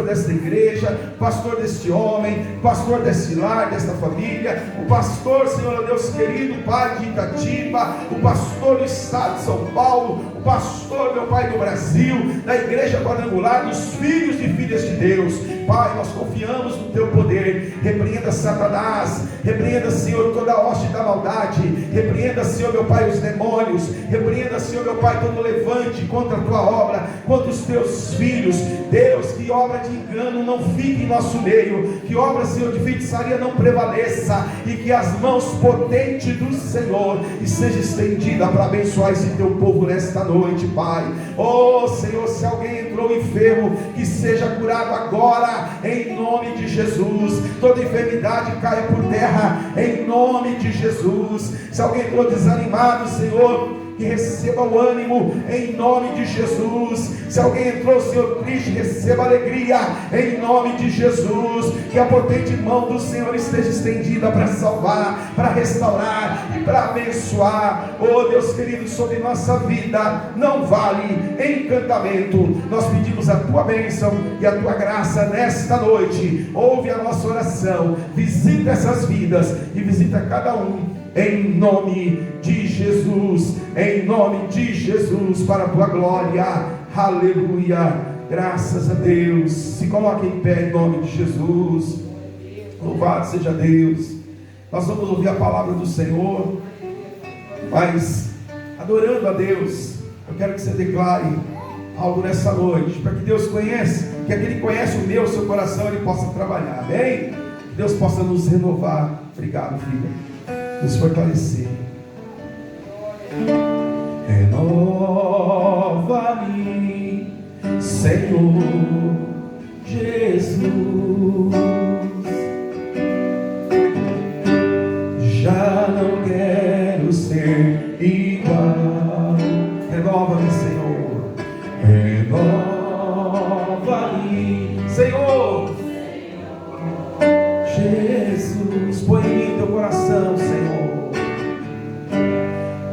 desta igreja, pastor deste homem, pastor deste lar, desta família, o pastor, Senhor Deus querido, Pai de Itatiba, o pastor do estado de São Paulo, o pastor, meu Pai, do Brasil, da igreja quadrangular, dos filhos e filhas de Deus. Pai, nós confiamos no teu poder. Repreenda Satanás, repreenda, Senhor, toda a hoste da maldade, repreenda, Senhor, meu Pai, os demônios, repreenda, Senhor, meu Pai, todo levante contra a tua obra, contra os teus filhos. Deus, que obra de engano não fique em nosso meio, que obra, Senhor, de feitiçaria não prevaleça, e que as mãos potentes do Senhor seja estendida para abençoar esse teu povo nesta noite, Pai. Oh Senhor, se alguém entrou enfermo, que seja curado agora, em nome de Jesus. Toda enfermidade caia por terra, em nome de Jesus. Se alguém entrou desanimado, Senhor, que receba o ânimo, em nome de Jesus. Se alguém entrou, Senhor, triste, receba alegria, em nome de Jesus. Que a potente mão do Senhor esteja estendida para salvar, para restaurar e para abençoar. Oh Deus querido, sobre nossa vida não vale encantamento. Nós pedimos a tua bênção e a tua graça nesta noite. Ouve a nossa oração, visita essas vidas e visita cada um, em nome de Jesus, em nome de Jesus, para a tua glória. Aleluia, graças a Deus. Se coloque em pé em nome de Jesus. Louvado seja Deus. Nós vamos ouvir a palavra do Senhor, mas adorando a Deus, eu quero que você declare algo nessa noite, para que Deus conheça, que aquele que conhece o meu, o seu coração, ele possa trabalhar, amém? Que Deus possa nos renovar. Obrigado, filha, nos fortalecer. Renova-me, Senhor Jesus. Já não quero ser igual. Renova-me, Senhor. Renova-me, Senhor Jesus. Põe em mim teu coração, Senhor.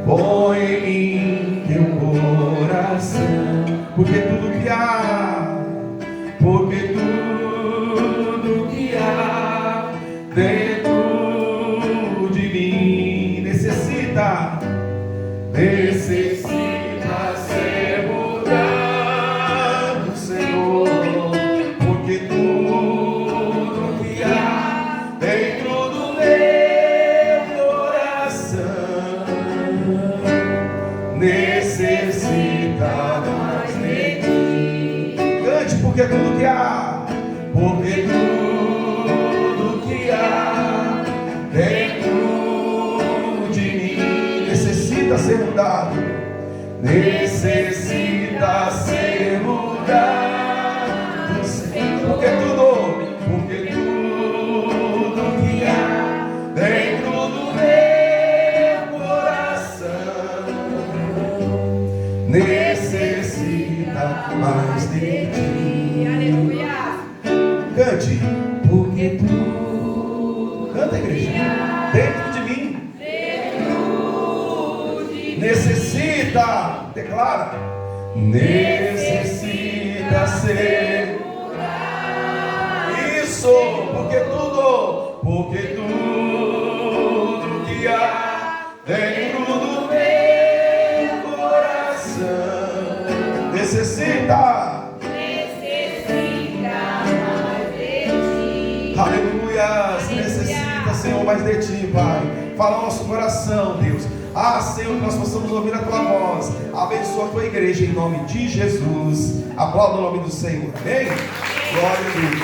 Põe em mim teu coração, porque tudo que há, dentro de mim necessita ser mudado, Senhor, porque tudo que há dentro do meu coração necessita mais de ti. Cante, porque tudo que há, dentro de mim necessita ser mudado, necessita ser mudado, Senhor. Porque tudo que há dentro do meu coração necessita mais de ti. Aleluia. Cante, porque tudo, canta, igreja, dentro de mim necessita, declara, necessita ser mudado. Isso, porque tudo que há dentro do meu coração necessita mais de ti. Aleluia, necessita, Senhor, mais de ti, Pai. Fala o nosso coração, Deus. Senhor, que nós possamos ouvir a tua voz. Abençoa a tua igreja em nome de Jesus. Aplauda o nome do Senhor, amém? Glória a Deus.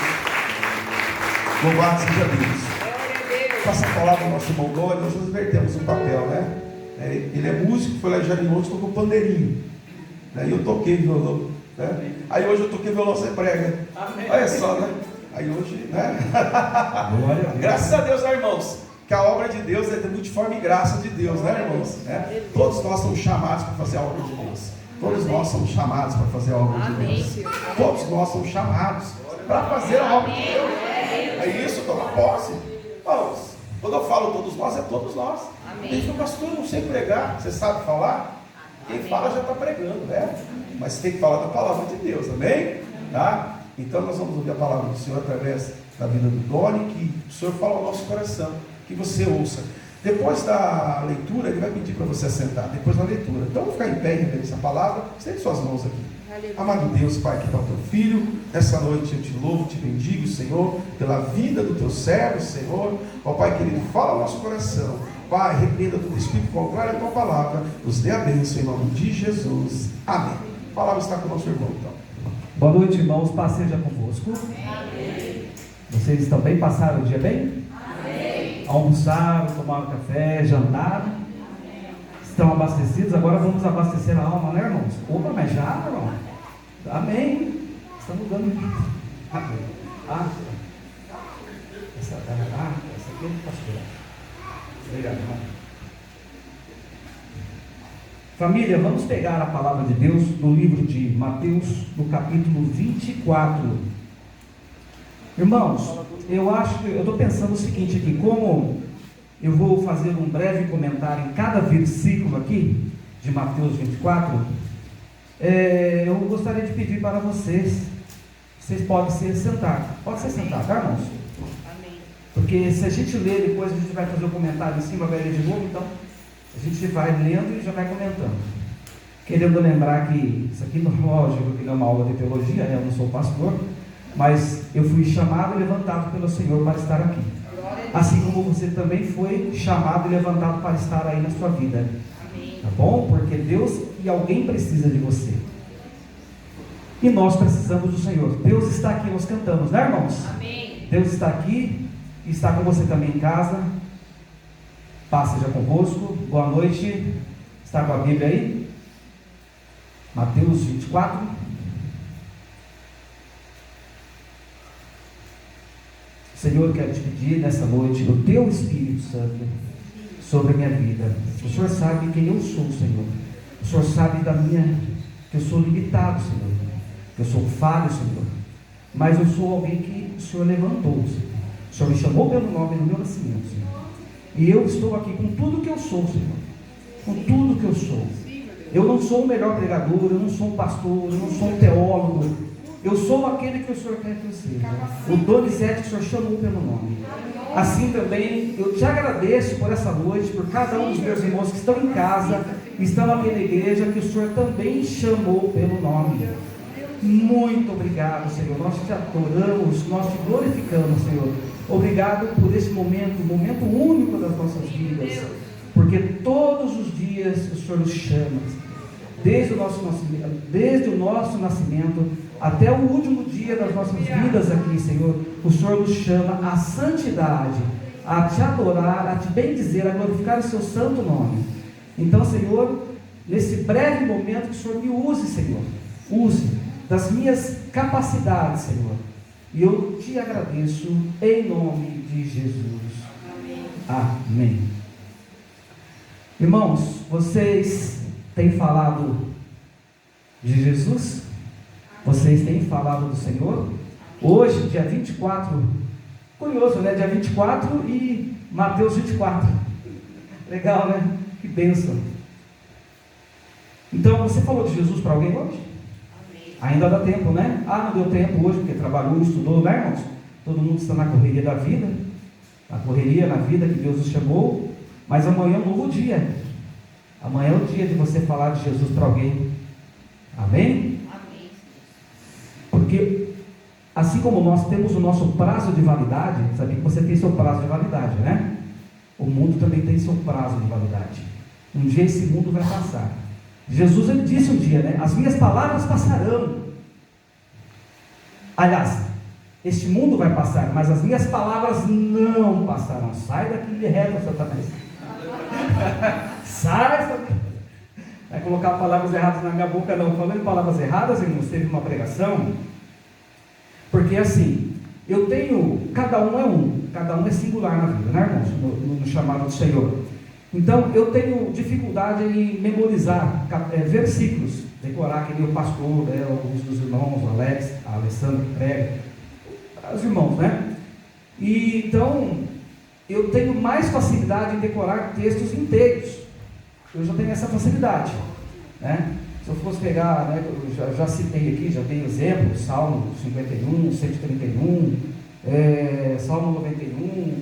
Louvado seja Deus. Passa a palavra ao nosso irmão Dório. Nós invertemos o papel, né? Ele é músico, foi lá em Jardim Monte, tocou pandeirinho. Daí eu toquei violão, né? Aí hoje eu toquei violão sem prega. Amém. Olha só, né? Aí hoje, né? Graças a Deus, né, irmãos? Que a obra de Deus é de multiforme graça de Deus, né, irmãos? Todos nós somos chamados para fazer a obra de Deus. Todos nós somos chamados para fazer a obra de Deus. Todos nós somos chamados para fazer a obra de Deus. É isso, toma posse. Irmãos, quando eu falo todos nós, é todos nós. Tem que, pastor, eu não sei pregar. Você sabe falar? Quem fala já está pregando, né? Mas tem que falar da palavra de Deus, amém? Tá? Então nós vamos ouvir a palavra do Senhor através da vida do Doni, que o Senhor fala ao nosso coração, que você ouça. Depois da leitura, ele vai pedir para você sentar, depois da leitura. Então vamos ficar em pé em referência à palavra, estende suas mãos aqui. Aleluia. Amado Deus, Pai, que está o teu filho, nessa noite eu te louvo, te bendigo, Senhor, pela vida do teu servo, Senhor. Ó Pai querido, fala ao nosso coração. Pai, repreenda todo espírito contrário à tua palavra, nos dê a bênção em nome de Jesus. Amém. A palavra está com o nosso irmão, então. Boa noite, irmãos, paz seja convosco. Amém. Vocês estão bem? Passaram o dia bem? Amém. Almoçaram, tomaram café, jantaram? Amém. Estão abastecidos? Agora vamos abastecer a alma, né, irmãos? Opa, mas já, irmão? Amém. Estamos dando vida. Amém. Essa aqui é do pastor. Obrigado, irmão. Família, vamos pegar a palavra de Deus no livro de Mateus, no capítulo 24. Irmãos, eu estou pensando o seguinte aqui, como eu vou fazer um breve comentário em cada versículo aqui, de Mateus 24, eu gostaria de pedir para vocês podem se sentar. Pode se sentar, tá, irmãos? Amém. Porque se a gente ler, depois a gente vai fazer o comentário em cima, vai ler de novo, então a gente vai lendo e já vai comentando. Querendo lembrar que isso aqui, lógico que não é uma aula de teologia, né? Eu não sou pastor, mas eu fui chamado e levantado pelo Senhor para estar aqui. Assim como você também foi chamado e levantado para estar aí na sua vida. Amém. Tá bom? Porque Deus e alguém precisa de você. E nós precisamos do Senhor. Deus está aqui, nós cantamos, né, irmãos? Amém. Deus está aqui e está com você também em casa. Paz seja convosco. Boa noite. Está com a Bíblia aí? Mateus 24. Senhor, eu quero te pedir nessa noite o teu Espírito Santo sobre a minha vida. O Senhor sabe quem eu sou, Senhor. O Senhor sabe que eu sou limitado, Senhor. Que eu sou falho, Senhor. Mas eu sou alguém que o Senhor levantou, Senhor. O Senhor me chamou pelo nome no meu nascimento, Senhor. E eu estou aqui com tudo que eu sou, Senhor. Com tudo que eu sou. Eu não sou o melhor pregador, eu não sou um pastor, eu não sou um teólogo. Eu sou aquele que o Senhor quer que eu seja. O Donizete que o Senhor chamou pelo nome. Assim também, eu te agradeço por essa noite, por cada um dos meus irmãos que estão em casa, estão aqui na igreja, que o Senhor também chamou pelo nome. Muito obrigado, Senhor. Nós te adoramos, nós te glorificamos, Senhor. Obrigado por esse momento, momento único das nossas vidas, porque todos os dias o Senhor nos chama, desde o nosso nascimento até o último dia das nossas vidas aqui, Senhor. O Senhor nos chama à santidade, a te adorar, a te bendizer, a glorificar o seu santo nome. Então, Senhor, nesse breve momento que o Senhor me use, Senhor, use das minhas capacidades, Senhor. E eu te agradeço em nome de Jesus. Amém. Amém. Irmãos, vocês têm falado de Jesus? Vocês têm falado do Senhor? Hoje, dia 24, curioso, né? Dia 24 e Mateus 24. Legal, né? Que bênção. Então, você falou de Jesus para alguém hoje? Ainda dá tempo, né? Não deu tempo hoje, porque trabalhou, estudou, né, irmãos? Todo mundo está na correria da vida, na correria, na vida que Deus nos chamou, mas amanhã é um novo dia. Amanhã é o dia de você falar de Jesus para alguém. Amém? Amém. Porque, assim como nós temos o nosso prazo de validade, sabia que você tem seu prazo de validade, né? O mundo também tem seu prazo de validade. Um dia esse mundo vai passar. Jesus, ele disse um dia, né? As minhas palavras passarão. Aliás, este mundo vai passar, mas as minhas palavras não passarão. Sai daqui de reta, Satanás. Sai, Satanás. Vai colocar palavras erradas na minha boca, não. Falando palavras erradas, irmãos, teve uma pregação. Porque assim, eu tenho, cada um é singular na vida, né, irmãos? No chamado do Senhor. Então, eu tenho dificuldade em memorizar versículos, decorar, que nem o pastor, né, alguns dos irmãos, o Alex, a Alessandra que prega, os irmãos, né? E então, eu tenho mais facilidade em decorar textos inteiros. Eu já tenho essa facilidade, né? Se eu fosse pegar, né, eu já citei aqui, já dei exemplo, Salmo 51, 131, Salmo 91,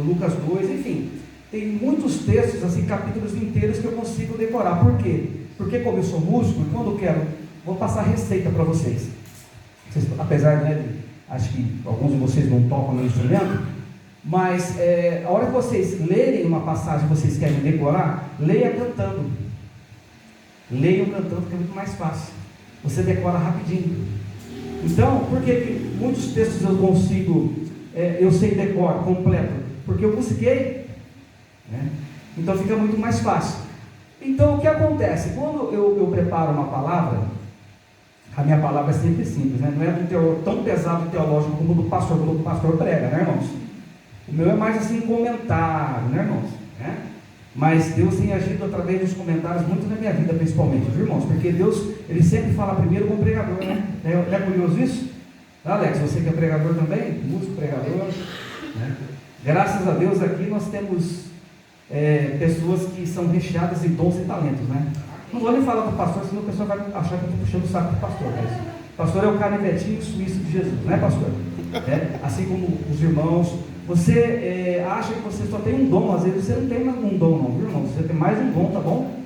Lucas 2, enfim, tem muitos textos, assim, capítulos inteiros que eu consigo decorar. Por quê? Porque como eu sou músico, quando eu quero, vou passar receita para vocês. Apesar, né, acho que alguns de vocês não tocam no instrumento, mas a hora que vocês lerem uma passagem que vocês querem decorar, leia cantando. Leiam cantando, que é muito mais fácil. Você decora rapidinho. Então, por que muitos textos eu consigo, eu sei decor completo? Porque eu busquei, né? Então fica muito mais fácil. Então o que acontece? Quando eu preparo uma palavra, a minha palavra é sempre simples, né? Não é um teor tão pesado teológico como o do pastor, quando o pastor prega, né, irmãos? O meu é mais assim, comentário, né, irmãos? Mas Deus tem agido através dos comentários muito na minha vida, principalmente, viu, irmãos? Porque Deus, Ele sempre fala primeiro com o pregador, né? É curioso isso? Alex, você que é pregador também? Músico, pregador, né? Graças a Deus aqui nós temos pessoas que são recheadas de dons e talentos, né? Não vou nem falar do pastor, senão a pessoa vai achar que eu estou puxando o saco do pastor. Mas o pastor é o canivetinho suíço de Jesus, né, pastor? Assim como os irmãos. Você acha que você só tem um dom, às vezes você não tem mais um dom não, viu, irmão? Você tem mais um dom, tá bom?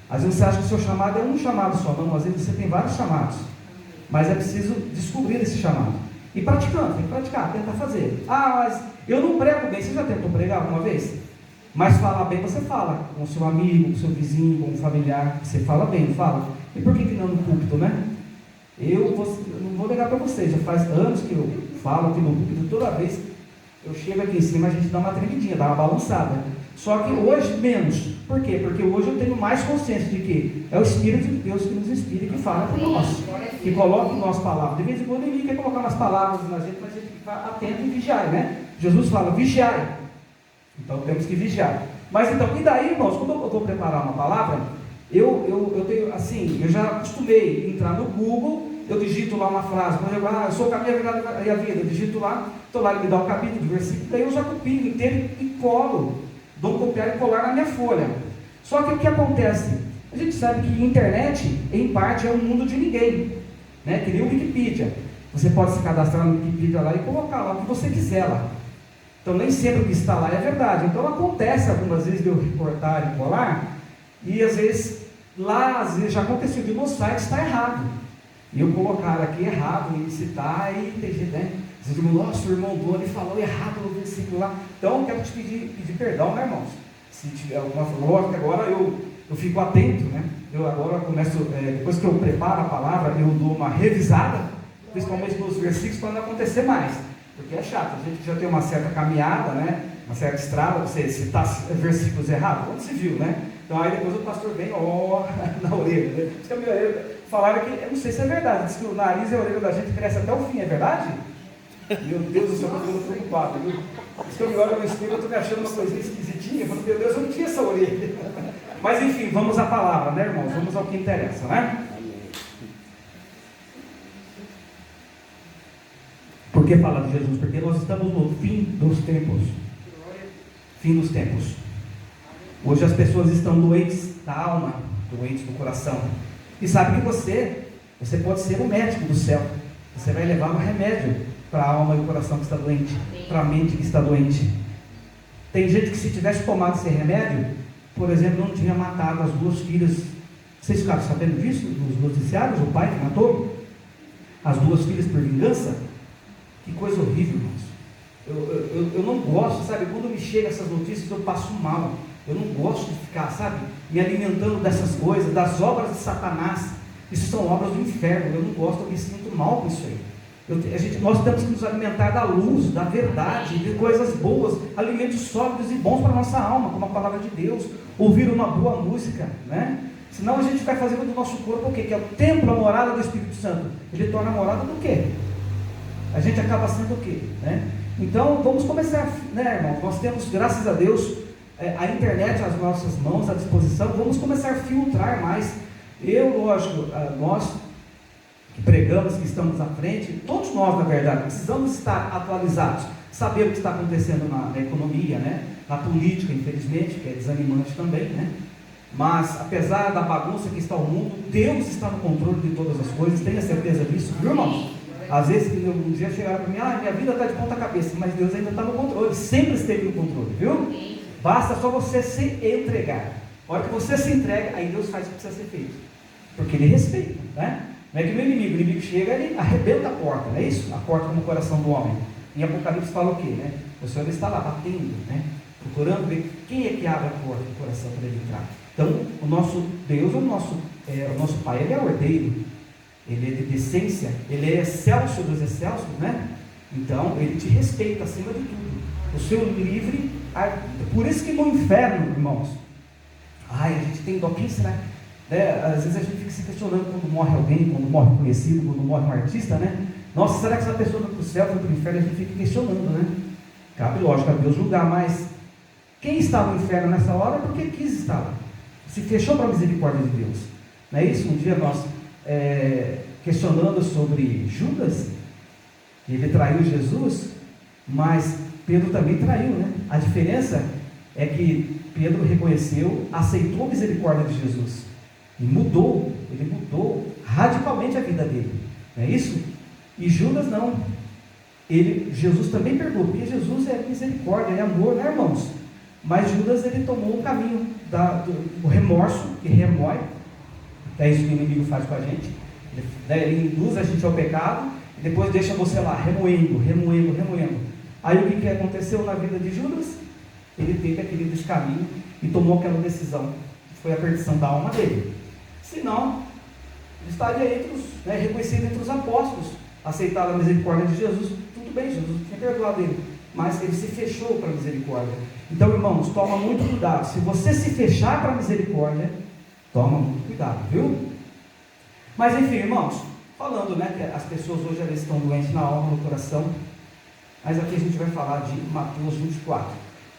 Às vezes você acha que o seu chamado é um chamado só, não, às vezes você tem vários chamados. Mas é preciso descobrir esse chamado. E praticando, tem que praticar, tentar fazer. Mas eu não prego bem, você já tentou pregar alguma vez? Mas falar bem você fala, com o seu amigo, com o seu vizinho, com o familiar, você fala bem, fala. E por que não no púlpito, né? Eu não vou negar para vocês, já faz anos que eu falo aqui no púlpito, toda vez eu chego aqui em cima, a gente dá uma tremidinha, dá uma balançada. Só que hoje menos. Por quê? Porque hoje eu tenho mais consciência de que é o Espírito de Deus que nos inspira e que fala por nós, que coloca em nós palavras. De vez em quando ele quer colocar umas palavras na gente, mas a gente fica atento e vigiar, né? Jesus fala, vigiai. Então temos que vigiar. Mas então, e daí, irmãos, quando eu vou preparar uma palavra, eu tenho, assim, eu já acostumei entrar no Google, eu digito lá uma frase, por exemplo, eu sou o caminho, a verdade e a vida, eu digito lá, estou lá, ele me dá o capítulo, o versículo, daí eu já copio inteiro e colo, dou um copiar e colar na minha folha. Só que o que acontece? A gente sabe que a internet, em parte, é um mundo de ninguém, né? Que nem o Wikipedia. Você pode se cadastrar no Wikipedia lá e colocar lá o que você quiser lá. Então nem sempre o que está lá é verdade. Então acontece algumas vezes de eu recortar e colar, e às vezes lá, às vezes já aconteceu de no site está errado. E eu colocar aqui errado e citar, e tem gente, né? Você diz, nossa, o irmão Doni falou errado no versículo lá. Então eu quero te pedir perdão, né, irmãos? Se tiver alguma lógica, agora eu fico atento, né? Eu agora começo, depois que eu preparo a palavra, eu dou uma revisada, principalmente nos versículos, para não acontecer mais. Porque é chato, a gente já tem uma certa caminhada, né? Uma certa estrada, você citar versículos errados, onde se viu, né? Então aí depois o pastor vem, na orelha, né? Diz que a minha orelha, falaram que, eu não sei se é verdade, diz que o nariz e a orelha da gente cresce até o fim, é verdade? Meu Deus do céu, eu estou preocupado, viu? Diz que eu me olho no espelho, eu estou me achando uma coisinha esquisitinha, eu falo, meu Deus, eu não tinha essa orelha. Mas enfim, vamos à palavra, né, irmãos? Vamos ao que interessa, né? Por que fala de Jesus? Porque nós estamos no fim dos tempos. Fim dos tempos. Hoje as pessoas estão doentes da alma, doentes do coração. E sabe que você pode ser o médico do céu. Você vai levar um remédio para a alma e o coração que está doente, para a mente que está doente. Tem gente que se tivesse tomado esse remédio, por exemplo, não tinha matado as duas filhas. Vocês ficaram sabendo disso? Nos noticiários, o pai que matou as duas filhas por vingança? Que coisa horrível, irmãos. Eu não gosto, sabe, quando me chegam essas notícias eu passo mal. Eu não gosto de ficar, sabe, me alimentando dessas coisas, das obras de Satanás. Isso são obras do inferno, eu não gosto, eu me sinto mal com isso aí. Nós temos que nos alimentar da luz, da verdade, de coisas boas, alimentos sólidos e bons para a nossa alma, como a palavra de Deus, ouvir uma boa música, né? Senão a gente vai fazendo do nosso corpo o quê? Que é o templo, a morada do Espírito Santo. Ele torna a morada do quê? A gente acaba sendo o quê? Né? Então vamos começar, né, irmão? Nós temos, graças a Deus, a internet às nossas mãos, à disposição. Vamos começar a filtrar mais. Lógico, nós que pregamos, que estamos à frente, todos nós, na verdade, precisamos estar atualizados, saber o que está acontecendo na economia, né? Na política, infelizmente, que é desanimante também, né? Mas, apesar da bagunça que está o mundo, Deus está no controle de todas as coisas, tenha certeza disso, viu, irmãos? Às vezes, um dia chegaram para mim, minha vida está de ponta cabeça, mas Deus ainda está no controle, sempre esteve no controle, viu? Basta só você se entregar. A hora que você se entrega, aí Deus faz o que precisa ser feito, porque Ele respeita, né? Não é que o inimigo chega, ele arrebenta a porta, não é isso? A porta no coração do homem. Em Apocalipse fala o quê, né? O Senhor está lá batendo, né? Procurando ver quem é que abre a porta do coração para ele entrar. Então, o nosso Deus, o nosso Pai, Ele é ordeiro, Ele é de decência, Ele é excelso dos excelsos, né? Então, Ele te respeita acima de tudo. O seu livre, por isso que no inferno, irmãos, a gente tem dó, quem será? Né? Às vezes a gente fica se questionando quando morre alguém, quando morre um conhecido, quando morre um artista, né? Nossa, será que essa pessoa foi para o céu, foi para o inferno? A gente fica questionando, né? Cabe, lógico, a Deus julgar, mas quem está no inferno nessa hora é porque quis estar lá. Se fechou para a misericórdia de Deus. Não é isso? Um dia nós questionando sobre Judas, ele traiu Jesus, mas Pedro também traiu, né? A diferença é que Pedro reconheceu, aceitou a misericórdia de Jesus e ele mudou radicalmente a vida dele. Não é isso? E Judas não. Jesus também perdoou, porque Jesus é misericórdia, é amor, né, irmãos? Mas Judas, ele tomou o caminho do remorso, que remoe. É isso que o inimigo faz com a gente. Ele induz a gente ao pecado e depois deixa você lá, remoendo. Aí o que aconteceu na vida de Judas? Ele teve aquele descaminho e tomou aquela decisão, que foi a perdição da alma dele. Senão, ele estaria reconhecido entre os apóstolos, aceitado a misericórdia de Jesus. Tudo bem, Jesus tinha perdoado ele, mas ele se fechou para a misericórdia. Então, irmãos, toma muito cuidado. Se você se fechar para a misericórdia, toma muito cuidado, viu? Mas enfim, irmãos, falando, né, que as pessoas hoje elas estão doentes na alma, no coração, mas aqui a gente vai falar de Mateus 24.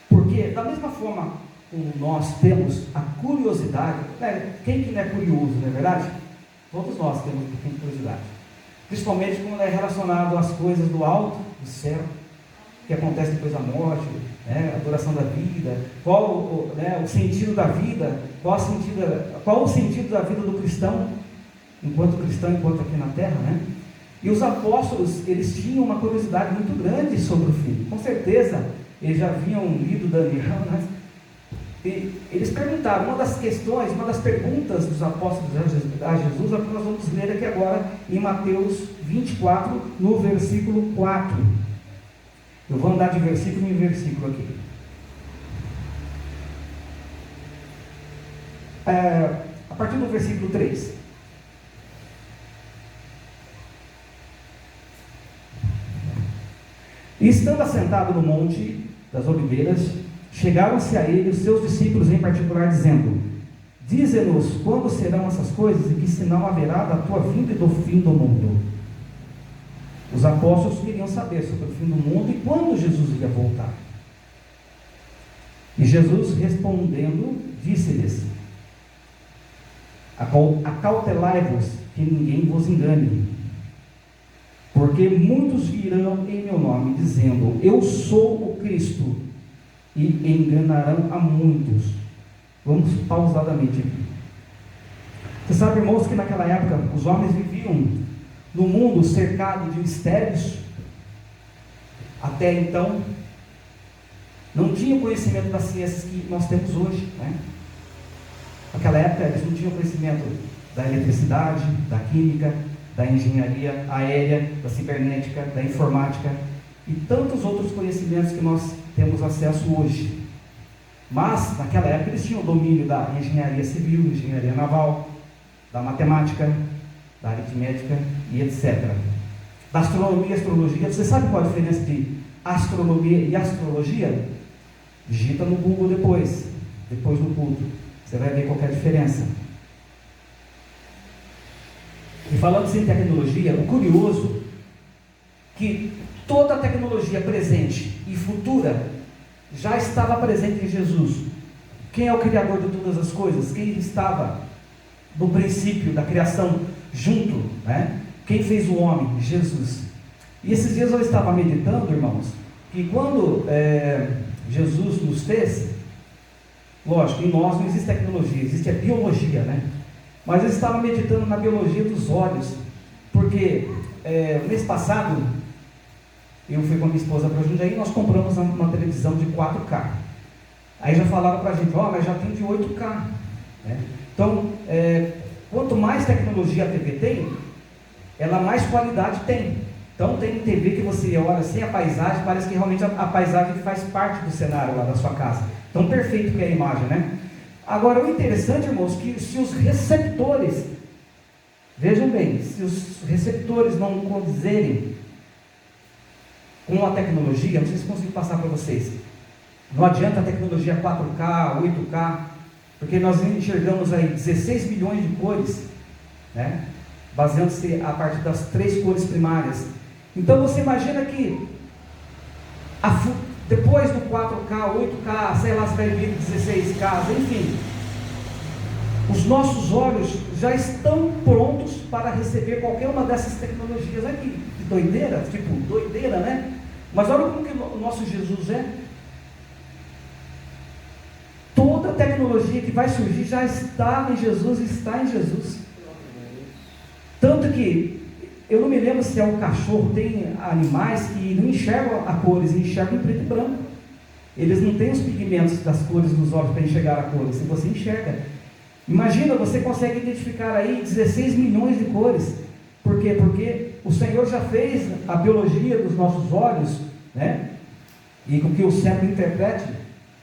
Porque da mesma forma como nós temos a curiosidade, né, quem que não é curioso, não é verdade? Todos nós temos um pouquinho de curiosidade. Principalmente quando é relacionado às coisas do alto, do céu, que acontece depois da morte, né, a duração da vida, qual o sentido da vida, qual o sentido da vida do cristão, enquanto aqui na terra, né? E os apóstolos, eles tinham uma curiosidade muito grande sobre o fim. Com certeza, eles já haviam lido Daniel, né? E eles perguntaram, uma das perguntas dos apóstolos a Jesus, é o que nós vamos ler aqui agora, em Mateus 24, no versículo 4. Eu vou andar de versículo em versículo aqui. A partir do versículo 3. E estando assentado no monte das oliveiras, chegaram-se a ele os seus discípulos em particular, dizendo: Dize-nos quando serão essas coisas e que sinal haverá da tua vinda e do fim do mundo. Os apóstolos queriam saber sobre o fim do mundo e quando Jesus ia voltar. E Jesus, respondendo, disse-lhes: Acautelai-vos que ninguém vos engane, porque muitos virão em meu nome, dizendo: Eu sou o Cristo, e enganarão a muitos. Vamos pausadamente aqui. Você sabe, irmãos, que naquela época os homens viviam no mundo cercado de mistérios. Até então não tinham conhecimento das ciências que nós temos hoje, né? Naquela época eles não tinham conhecimento da eletricidade, da química, da engenharia aérea, da cibernética, da informática e tantos outros conhecimentos que nós temos acesso hoje. Mas naquela época eles tinham o domínio da engenharia civil, engenharia naval, da matemática, da aritmética e etc. Da astronomia e astrologia. Você sabe qual a diferença de astronomia e astrologia? Digita no Google depois do culto. Você vai ver qual é a diferença. E falando em tecnologia, o curioso que toda a tecnologia presente e futura já estava presente em Jesus. Quem é o Criador de todas as coisas? Quem estava no princípio da criação junto, né? Quem fez o homem? Jesus. E esses dias eu estava meditando, irmãos, que quando Jesus nos fez, Lógico, em nós não existe tecnologia, existe a biologia, né? Mas eu estava meditando na biologia dos olhos, porque mês passado eu fui com a minha esposa para Jundiaí e nós compramos uma televisão de 4K. Aí já falaram para a gente, mas já tem de 8K, né? Então, quanto mais tecnologia a TV tem, ela mais qualidade tem. Então tem TV que você olha assim, a paisagem, parece que realmente a paisagem faz parte do cenário lá da sua casa. Tão perfeito que é a imagem, né? Agora, o interessante, irmãos, que se os receptores, vejam bem, se os receptores não condizerem com a tecnologia, não sei se consigo passar para vocês, não adianta a tecnologia 4K, 8K, porque nós enxergamos aí 16 milhões de cores, né? Baseando-se a partir das 3 cores primárias. Então você imagina que depois do 4K, 8K, sei lá se vai vir 16K, enfim, os nossos olhos já estão prontos para receber qualquer uma dessas tecnologias aqui. Que doideira, tipo, doideira, né? Mas olha como que o nosso Jesus é. Toda tecnologia que vai surgir já está em Jesus, está em Jesus. Tanto que, eu não me lembro se é o cachorro, tem animais que não enxergam a cores, enxergam em preto e branco. Eles não têm os pigmentos das cores nos olhos para enxergar a cores, se você enxerga. Imagina, você consegue identificar aí 16 milhões de cores. Por quê? Porque o Senhor já fez a biologia dos nossos olhos, né? E com que o cérebro interprete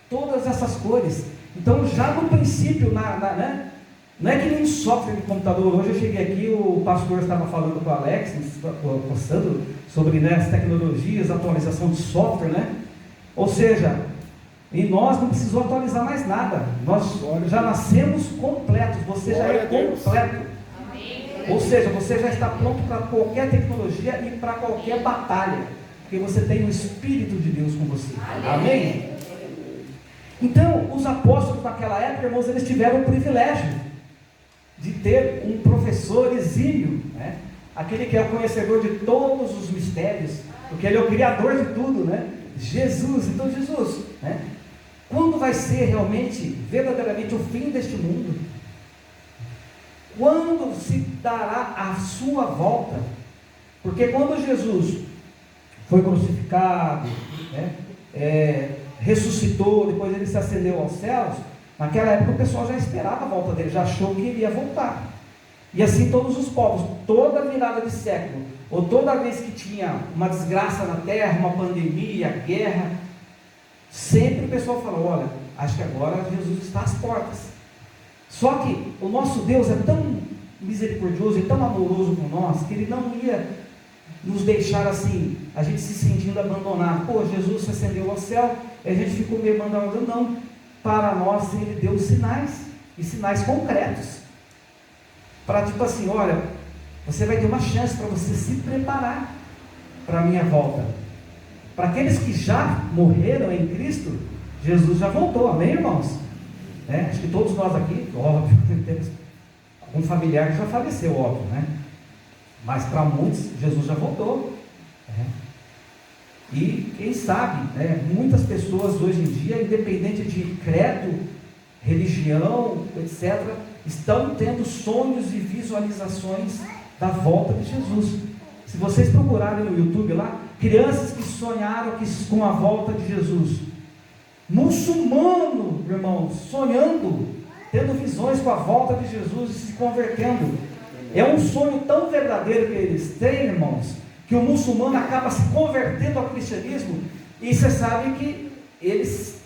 todas essas cores. Então, já no princípio, né? Não é que nem software de computador. Hoje eu cheguei aqui, o pastor estava falando com o Alex, postando sobre, né, as tecnologias, atualização de software, né? Ou seja, em nós não precisou atualizar mais nada. Nós já nascemos completos. Você já é completo. Ou seja, você já está pronto para qualquer tecnologia e para qualquer batalha, porque você tem o Espírito de Deus com você. Amém? Então, os apóstolos naquela época, irmãos, eles tiveram o privilégio de ter um professor exímio, né? Aquele que é o conhecedor de todos os mistérios, porque ele é o criador de tudo, né? Jesus. Então Jesus, né? Quando vai ser realmente, verdadeiramente o fim deste mundo? Quando se dará a sua volta? Porque quando Jesus foi crucificado, né? Ressuscitou, depois ele se ascendeu aos céus, naquela época o pessoal já esperava a volta dele, já achou que ele ia voltar. E assim todos os povos, toda virada de século, ou toda vez que tinha uma desgraça na terra, uma pandemia, guerra, sempre o pessoal falou, olha, acho que agora Jesus está às portas. Só que o nosso Deus é tão misericordioso e tão amoroso com nós, que Ele não ia nos deixar assim, a gente se sentindo abandonado. Pô, Jesus se ascendeu ao céu, e a gente ficou meio abandonado. Não, para nós Ele deu sinais, e sinais concretos, para tipo assim, olha, você vai ter uma chance para você se preparar para a minha volta. Para aqueles que já morreram em Cristo, Jesus já voltou, amém, irmãos? Acho que todos nós aqui, óbvio, temos algum familiar que já faleceu, óbvio, né? Mas para muitos, Jesus já voltou. E quem sabe, muitas pessoas hoje em dia, independente de credo, religião, etc., estão tendo sonhos e visualizações da volta de Jesus. Se vocês procurarem no YouTube lá, crianças que sonharam com a volta de Jesus, muçulmano, irmãos, sonhando, tendo visões com a volta de Jesus e se convertendo. É um sonho tão verdadeiro que eles têm, irmãos, que o muçulmano acaba se convertendo ao cristianismo, e você sabe que eles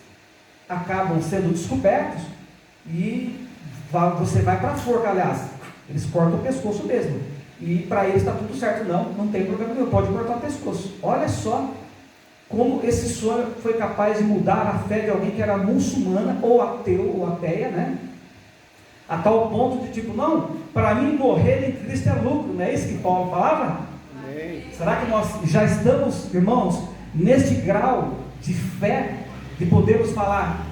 acabam sendo descobertos, e você vai para a forca, aliás, eles cortam o pescoço mesmo, e para eles está tudo certo, não tem problema nenhum, pode cortar o pescoço. Olha só como esse sonho foi capaz de mudar a fé de alguém que era muçulmana, ou ateu, ou ateia, né? A tal ponto de tipo, não, para mim morrer em Cristo é lucro, não é isso que Paulo falava? Amém. Será que nós já estamos, irmãos, neste grau de fé, de podermos falar,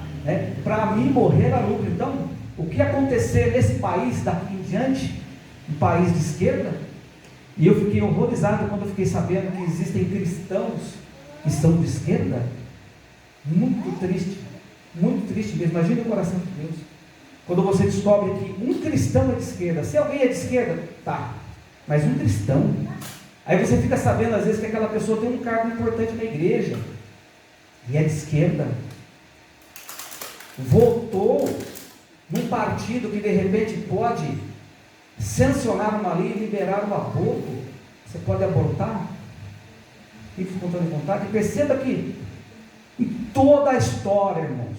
para mim morrer é lucro? Então, o que acontecer nesse país daqui em diante, um país de esquerda, e eu fiquei horrorizado quando eu fiquei sabendo que existem cristãos que são de esquerda, muito triste, Muito triste mesmo. Imagina o coração de Deus. Quando você descobre que um cristão é de esquerda. Se alguém é de esquerda, tá. Mas um cristão. Aí você fica sabendo às vezes que aquela pessoa tem um cargo importante na igreja. E é de esquerda. Votou num partido que de repente pode sancionar uma lei e liberar o aborto. Você pode abortar? Fique com toda vontade. E perceba que em toda a história, irmãos,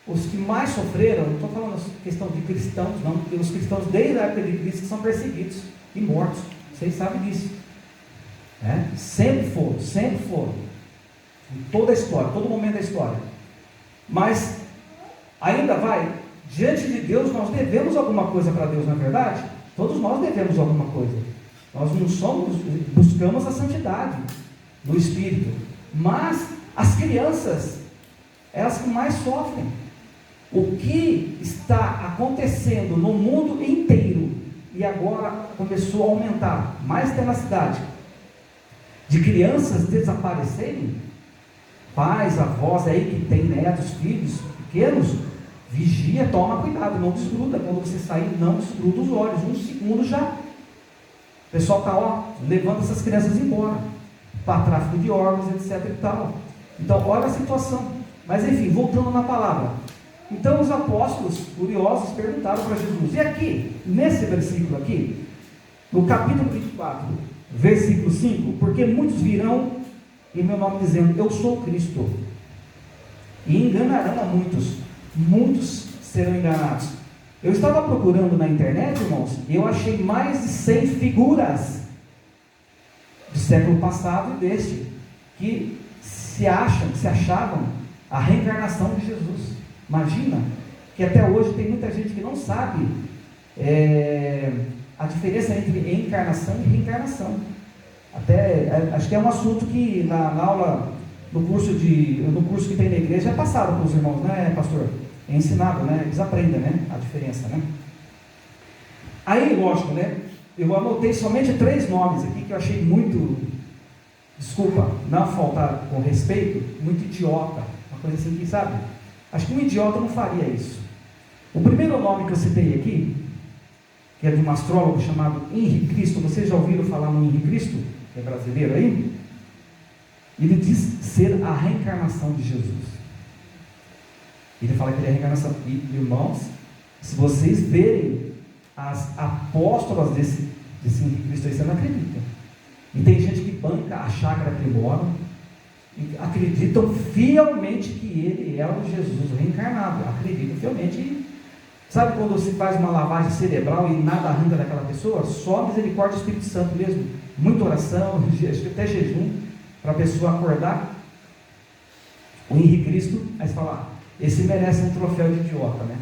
os que mais sofreram, não estou falando questão de cristãos, não, porque os cristãos desde a época de Cristo são perseguidos e mortos. Vocês sabem disso. Sempre foram. Em toda a história, todo momento da história. Mas ainda diante de Deus nós devemos alguma coisa para Deus, não é verdade? Todos nós devemos alguma coisa. Nós buscamos a santidade no Espírito. Mas as crianças, elas que mais sofrem. O que está acontecendo no mundo inteiro, e agora começou a aumentar mais tenacidade, de crianças desaparecerem, pais, avós aí que tem netos, filhos pequenos, vigia, toma cuidado, não desgruda, quando você sair, não desgruda os olhos, um segundo já, o pessoal está levando essas crianças embora, para tráfico de órgãos, etc e tal. Então olha a situação, mas enfim, voltando na palavra, então os apóstolos curiosos perguntaram para Jesus, e aqui, nesse versículo aqui, no capítulo 24, versículo 5, porque muitos virão em meu nome dizendo, eu sou Cristo, e enganarão a muitos serão enganados. Eu estava procurando na internet, irmãos, e eu achei mais de 100 figuras do século passado e deste, que se achavam a reencarnação de Jesus. Imagina que até hoje tem muita gente que não sabe a diferença entre encarnação e reencarnação. Acho que é um assunto que na aula, no curso que tem na igreja é passado para os irmãos, né, pastor? É ensinado, né? Eles aprendem, né? A diferença, né? Aí, lógico, né? Eu anotei somente 3 nomes aqui que eu achei muito, desculpa, não faltar com respeito, muito idiota, uma coisa assim que, sabe? Acho que um idiota não faria isso. O primeiro nome que eu citei aqui, que é de um astrólogo chamado Henri Cristo, vocês já ouviram falar no Henri Cristo? Que é brasileiro aí? Ele diz ser a reencarnação de Jesus. Ele fala que ele é a reencarnação. E, irmãos, se vocês verem as apóstolas desse Henri Cristo aí, você não acredita. E tem gente que banca a chácara primora e acreditam fielmente que ele é o Jesus reencarnado. Acreditam fielmente. Sabe quando se faz uma lavagem cerebral e nada arranca daquela pessoa? Só misericórdia do Espírito Santo mesmo. Muita oração, até jejum, para a pessoa acordar. O Henri Cristo, aí você fala, esse merece um troféu de idiota, né?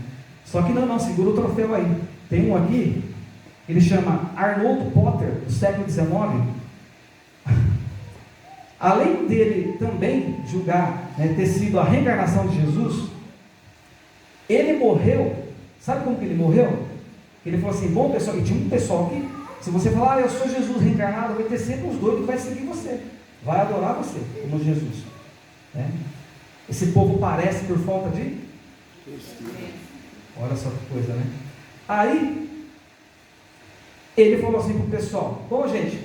Só que não, segura o troféu aí. Tem um aqui, ele chama Arnold Potter, do século XIX. Além dele também julgar, ter sido a reencarnação de Jesus, ele morreu. Sabe como que ele morreu? Ele falou assim, bom pessoal, e tinha um pessoal que, se você falar, eu sou Jesus reencarnado, vai ter sempre uns doidos que vai seguir você, vai adorar você, como Jesus. Esse povo parece por falta de... Olha só que coisa, né? Aí, ele falou assim para o pessoal, bom gente,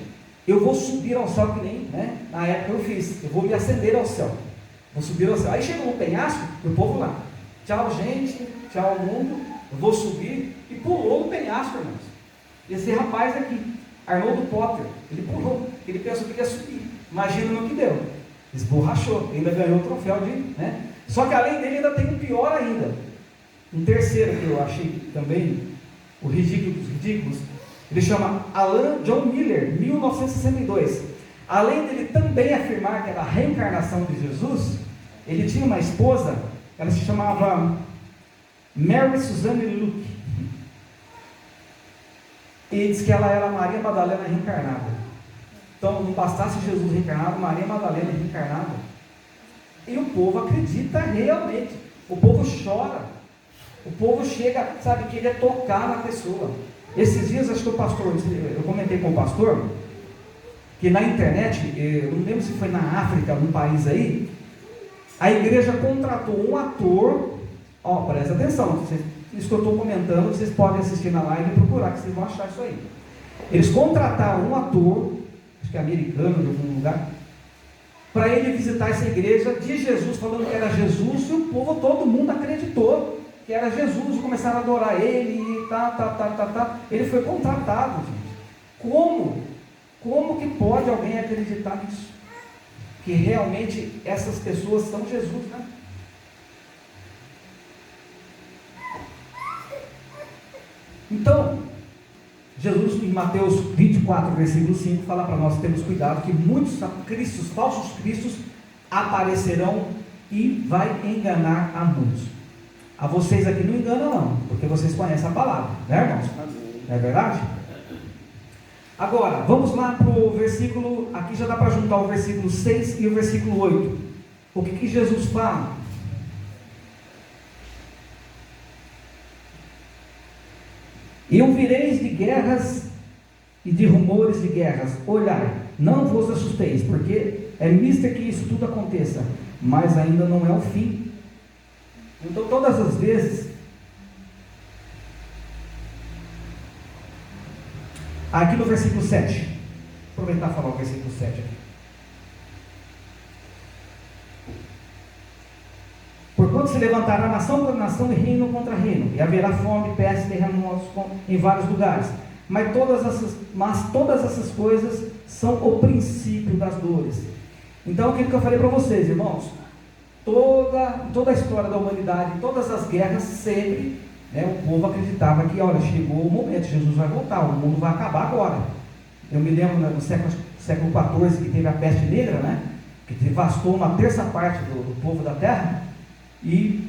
eu vou subir ao céu que nem, na época eu fiz, eu vou me ascender ao céu, vou subir ao céu. Aí chegou um penhasco, e o povo lá, tchau gente, tchau mundo, eu vou subir, e pulou no penhasco, irmãos. Esse rapaz aqui, Arnold Potter, ele pulou, ele pensou que ia subir, imagina no que deu, esborrachou, ainda ganhou o troféu de, Só que além dele ainda tem um pior ainda, um terceiro que eu achei também, o ridículo dos ridículos, ele chama Alan John Miller, 1962. Além dele também afirmar que era a reencarnação de Jesus, ele tinha uma esposa, ela se chamava Mary Suzanne Luke, e diz que ela era Maria Madalena reencarnada. Então, não bastasse Jesus reencarnado, Maria Madalena reencarnada. E o povo acredita realmente, o povo chora, o povo chega, sabe, queria tocar na pessoa. Esses dias, acho que o pastor, eu comentei com o pastor, que na internet, eu não lembro se foi na África, num país aí, A igreja contratou um ator, presta atenção, isso que eu estou comentando, vocês podem assistir na live e procurar, que vocês vão achar isso aí. Eles contrataram um ator, acho que é americano, de algum lugar, para ele visitar essa igreja de Jesus, falando que era Jesus, e o povo, todo mundo acreditou que era Jesus, e começaram a adorar ele, e tá. Ele foi contratado, gente. Como que pode alguém acreditar nisso? Que realmente essas pessoas são Jesus, né? Então, Jesus em Mateus 24, versículo 5, fala para nós termos cuidado que muitos cristos, falsos cristos, aparecerão e vai enganar a muitos. A vocês aqui não enganam não, porque vocês conhecem a palavra, né, irmãos? Não é verdade? Agora, vamos lá para o versículo, aqui já dá para juntar o versículo 6 e o versículo 8. O que Jesus fala? E ouvireis de guerras e de rumores de guerras. Olhai, não vos assusteis, porque é mister que isso tudo aconteça, mas ainda não é o fim. Então, todas as vezes, aqui no versículo 7, aproveitar e falar o versículo 7 aqui. Porquanto se levantará nação contra nação e reino contra reino, e haverá fome, peste, terremotos em vários lugares. Mas todas essas coisas são o princípio das dores. Então, aquilo que eu falei para vocês, irmãos, toda a história da humanidade, todas as guerras, sempre, o povo acreditava que, olha, chegou o momento, Jesus vai voltar, o mundo vai acabar agora. Eu me lembro no século XIV que teve a peste negra, né, que devastou uma terça parte do povo da terra. E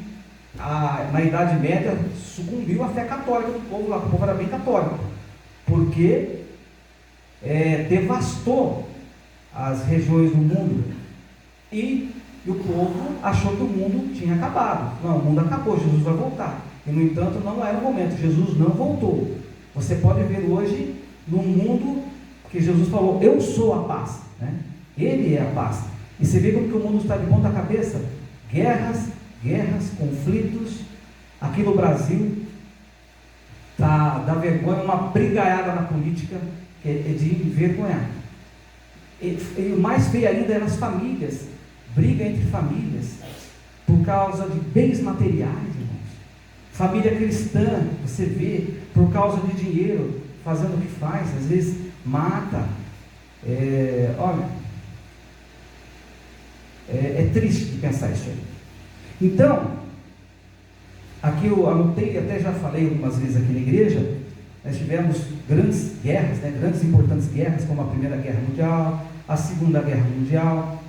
na Idade Média sucumbiu a fé católica do povo lá, o povo era bem católico, porque devastou as regiões do mundo, e o povo achou que o mundo tinha acabado. Não, o mundo acabou, Jesus vai voltar. E no entanto não era o momento, Jesus não voltou. Você pode ver hoje no mundo que Jesus falou, eu sou a paz, né? Ele é a paz. E você vê como que o mundo está de ponta cabeça, guerras, conflitos. Aqui no Brasil dá vergonha, uma brigaiada na política, que é de envergonhar. E o mais feio ainda é nas famílias, briga entre famílias, por causa de bens materiais, irmãos. Família cristã, você vê, por causa de dinheiro, fazendo o que faz, às vezes mata. Olha, é triste de pensar isso aí. Então, aqui eu anotei, até já falei algumas vezes aqui na igreja, nós tivemos grandes guerras, grandes importantes guerras, como a Primeira Guerra Mundial, a Segunda Guerra Mundial,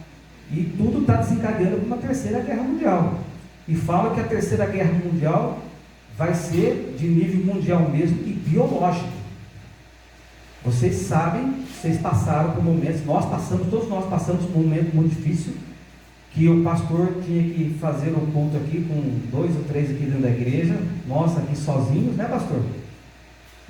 e tudo está desencadeando para uma Terceira Guerra Mundial. E fala que a Terceira Guerra Mundial vai ser de nível mundial mesmo e biológico. Vocês sabem, vocês passaram por momentos, todos nós passamos por um momento muito difícil, que o pastor tinha que fazer um culto aqui com 2 ou 3 aqui dentro da igreja, nós aqui sozinhos, né, pastor?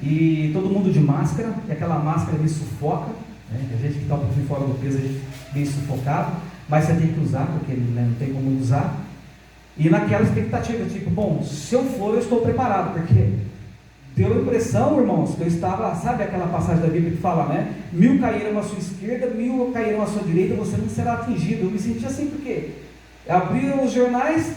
E todo mundo de máscara, e aquela máscara me sufoca, né? A gente que está um pouquinho fora do peso, a gente meio sufocado, mas você tem que usar, porque não tem como usar. E naquela expectativa, tipo, bom, se eu for, eu estou preparado, porque deu a impressão, irmãos, que eu estava, sabe aquela passagem da Bíblia que fala, né? 1000 cairão à sua esquerda, 1000 cairão à sua direita, você não será atingido. Eu me senti assim, porque abri os jornais,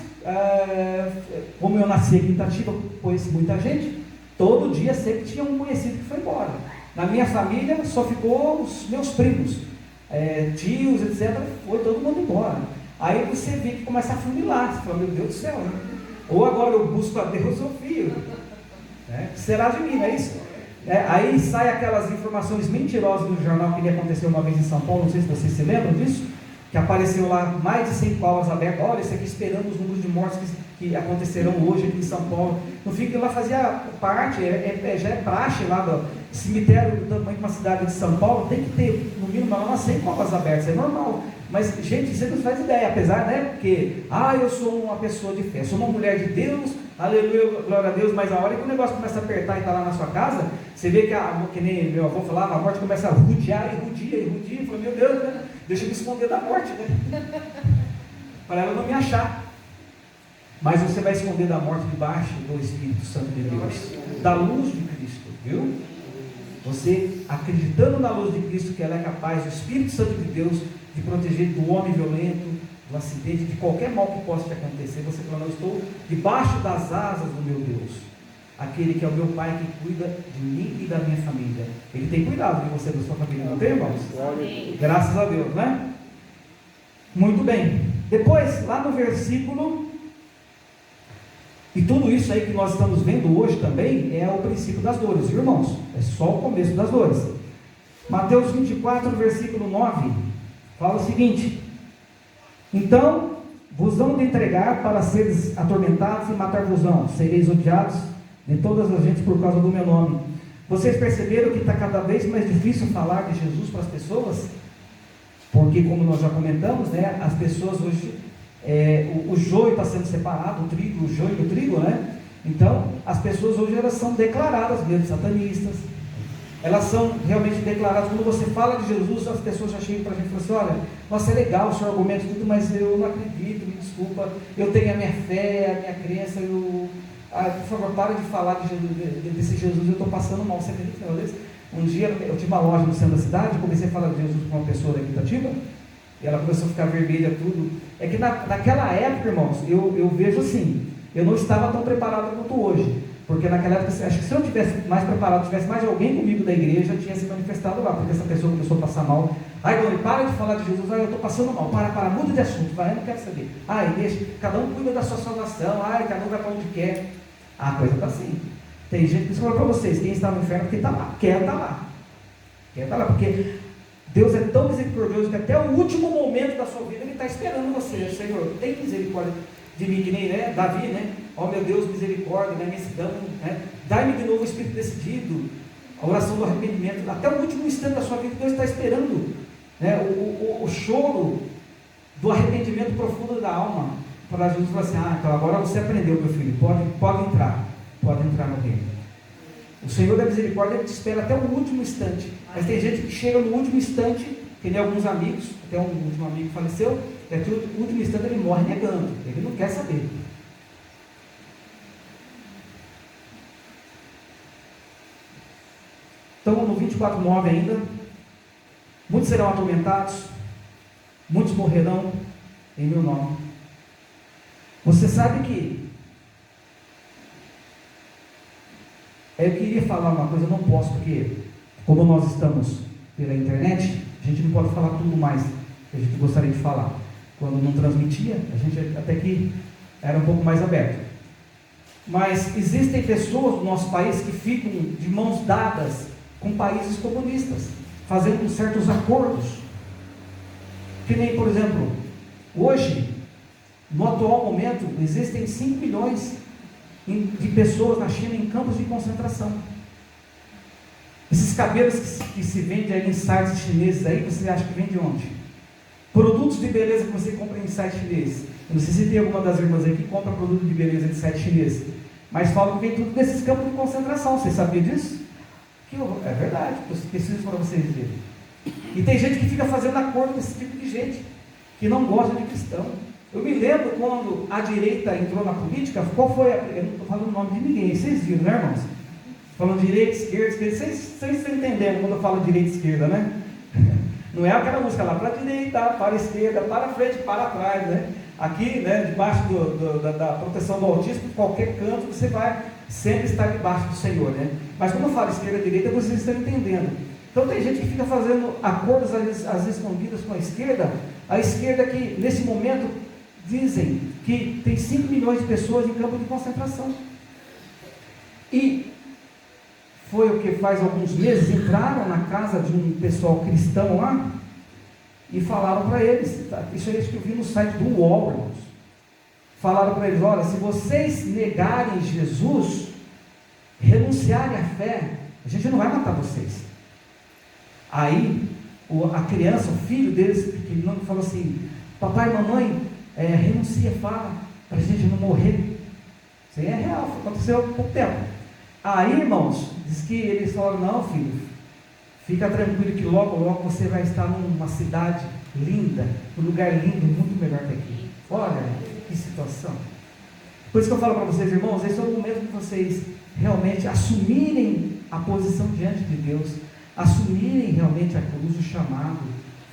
como eu nasci aqui em Itatiba, conheci muita gente, todo dia sempre tinha um conhecido que foi embora. Na minha família só ficou os meus primos, tios, etc. Foi todo mundo embora. Aí você vê que começa a funilar, você fala, meu Deus do céu, né? Ou agora eu busco a Deus ou filho. Será de mim, não é isso? Aí sai aquelas informações mentirosas no jornal que ele aconteceu uma vez em São Paulo, não sei se vocês se lembram disso, que apareceu lá mais de 100 covas abertas. Olha, isso aqui esperando os números de mortes que acontecerão hoje aqui em São Paulo. No fim, que lá fazia parte, já é praxe lá do cemitério do tamanho de uma cidade de São Paulo, tem que ter no mínimo umas 100 covas abertas, é normal. Mas, gente, você não faz ideia, apesar, porque, eu sou uma pessoa de fé, sou uma mulher de Deus, aleluia, glória a Deus, mas a hora que o negócio começa a apertar e está lá na sua casa, você vê que nem meu avô falava, a morte começa a rodear e rodia, e fala, meu Deus, né? Deixa eu me esconder da morte, né? para ela não me achar. Mas você vai esconder da morte debaixo do Espírito Santo de Deus, da luz de Cristo, viu? Você acreditando na luz de Cristo, que ela é capaz, o Espírito Santo de Deus, de proteger do homem violento, do acidente, de qualquer mal que possa te acontecer. Você fala, eu estou debaixo das asas do meu Deus, aquele que é o meu Pai, que cuida de mim e da minha família. Ele tem cuidado de você e da sua família, não tem, irmãos? Graças a Deus, né? Muito bem. Depois, lá no versículo, e tudo isso aí que nós estamos vendo hoje também é o princípio das dores, viu, irmãos? É só o começo das dores. Mateus 24, versículo 9, fala o seguinte: então vos hão de entregar para seres atormentados e matar-vos-ão, sereis odiados de todas as gentes por causa do meu nome. Vocês perceberam que está cada vez mais difícil falar de Jesus para as pessoas? Porque, como nós já comentamos, né, as pessoas hoje, o joio está sendo separado, o joio do trigo, né? Então, as pessoas hoje elas são declaradas mesmo satanistas, elas são realmente declaradas. Quando você fala de Jesus, as pessoas já chegam para a gente e falam assim: olha, nossa, é legal o seu argumento, tudo, mas eu não acredito, me desculpa, eu tenho a minha fé, a minha crença, por favor, para de falar desse Jesus, eu estou passando mal. Você acredita? Um dia eu tive uma loja no centro da cidade, comecei a falar de Jesus com uma pessoa daqui de Itatiba, e ela começou a ficar vermelha, tudo. É que naquela época, irmãos, eu vejo assim, eu não estava tão preparado quanto hoje, porque naquela época, acho que se eu tivesse mais preparado, tivesse mais alguém comigo da igreja, tinha se manifestado lá, porque essa pessoa começou a passar mal. Ai, Doni, para de falar de Jesus. Ai, eu estou passando mal, muda de assunto, vai, eu não quero saber. Ai, deixa, cada um cuida da sua salvação, ai, cada um vai para onde quer. A coisa está assim. Tem gente que fala para vocês, quem está no inferno, porque está lá, quer estar lá. Quer estar lá, porque Deus é tão misericordioso que até o último momento da sua vida Ele está esperando você. Senhor, tem misericórdia de mim, que nem, né, Davi, né? Ó meu Deus, misericórdia, né, mansidão, né? Dai-me de novo o espírito decidido, a oração do arrependimento. Até o último instante da sua vida, Deus está esperando, né, o choro do arrependimento profundo da alma, para Jesus falar assim: então agora você aprendeu, meu filho, pode entrar no reino. O Senhor da misericórdia, Ele te espera até o último instante. Mas tem gente que chega no último instante, que nem alguns amigos, até um último amigo faleceu, e até o último instante ele morre negando, ele não quer saber. Então, no 24:9 ainda, muitos serão atormentados, muitos morrerão em meu nome. Você sabe que eu queria falar uma coisa, eu não posso, porque como nós estamos pela internet, a gente não pode falar tudo mais que a gente gostaria de falar. Quando não transmitia, a gente até que era um pouco mais aberto. Mas existem pessoas no nosso país que ficam de mãos dadas com países comunistas, fazendo certos acordos. Que nem, por exemplo, hoje, no atual momento, existem 5 milhões de pessoas na China em campos de concentração. Esses cabelos que se vendem aí em sites chineses aí, você acha que vem de onde? Produtos de beleza que você compra em site chinês. Eu não sei se tem alguma das irmãs aí que compra produto de beleza de site chinês, mas falam que vem tudo desses campos de concentração. Você sabia disso? É verdade, eu preciso para vocês verem. E tem gente que fica fazendo acordo com esse tipo de gente, que não gosta de cristão. Eu me lembro quando a direita entrou na política, qual foi eu não estou falando o nome de ninguém, vocês viram, né, irmãos? Falando direita, esquerda, vocês estão entendendo quando eu falo direita e esquerda, né? Não é aquela música lá, para a direita, para a esquerda, para a frente, para trás, né? Aqui, né, debaixo da proteção do autismo, qualquer canto você vai sempre estar debaixo do Senhor, né? Mas quando eu falo esquerda e direita, vocês estão entendendo. Então tem gente que fica fazendo acordos às escondidas com a esquerda que nesse momento dizem que tem 5 milhões de pessoas em campo de concentração. E foi o que faz alguns meses, entraram na casa de um pessoal cristão lá e falaram para eles, isso é isso que eu vi no site do UOL, irmãos. Falaram para eles: olha, se vocês negarem Jesus, renunciarem à fé, a gente não vai matar vocês. Aí a criança, o filho deles, pequenino, falou assim: papai e mamãe, renuncia, fala, para a gente não morrer. Isso aí é real, aconteceu há pouco tempo. Aí, irmãos, diz que eles falaram: não, filho, fica tranquilo que logo, logo você vai estar numa cidade linda, um lugar lindo, muito melhor que aqui. Olha que situação. Por isso que eu falo para vocês, irmãos, esse é o momento de vocês realmente assumirem a posição diante de Deus, assumirem realmente a cruz, o chamado,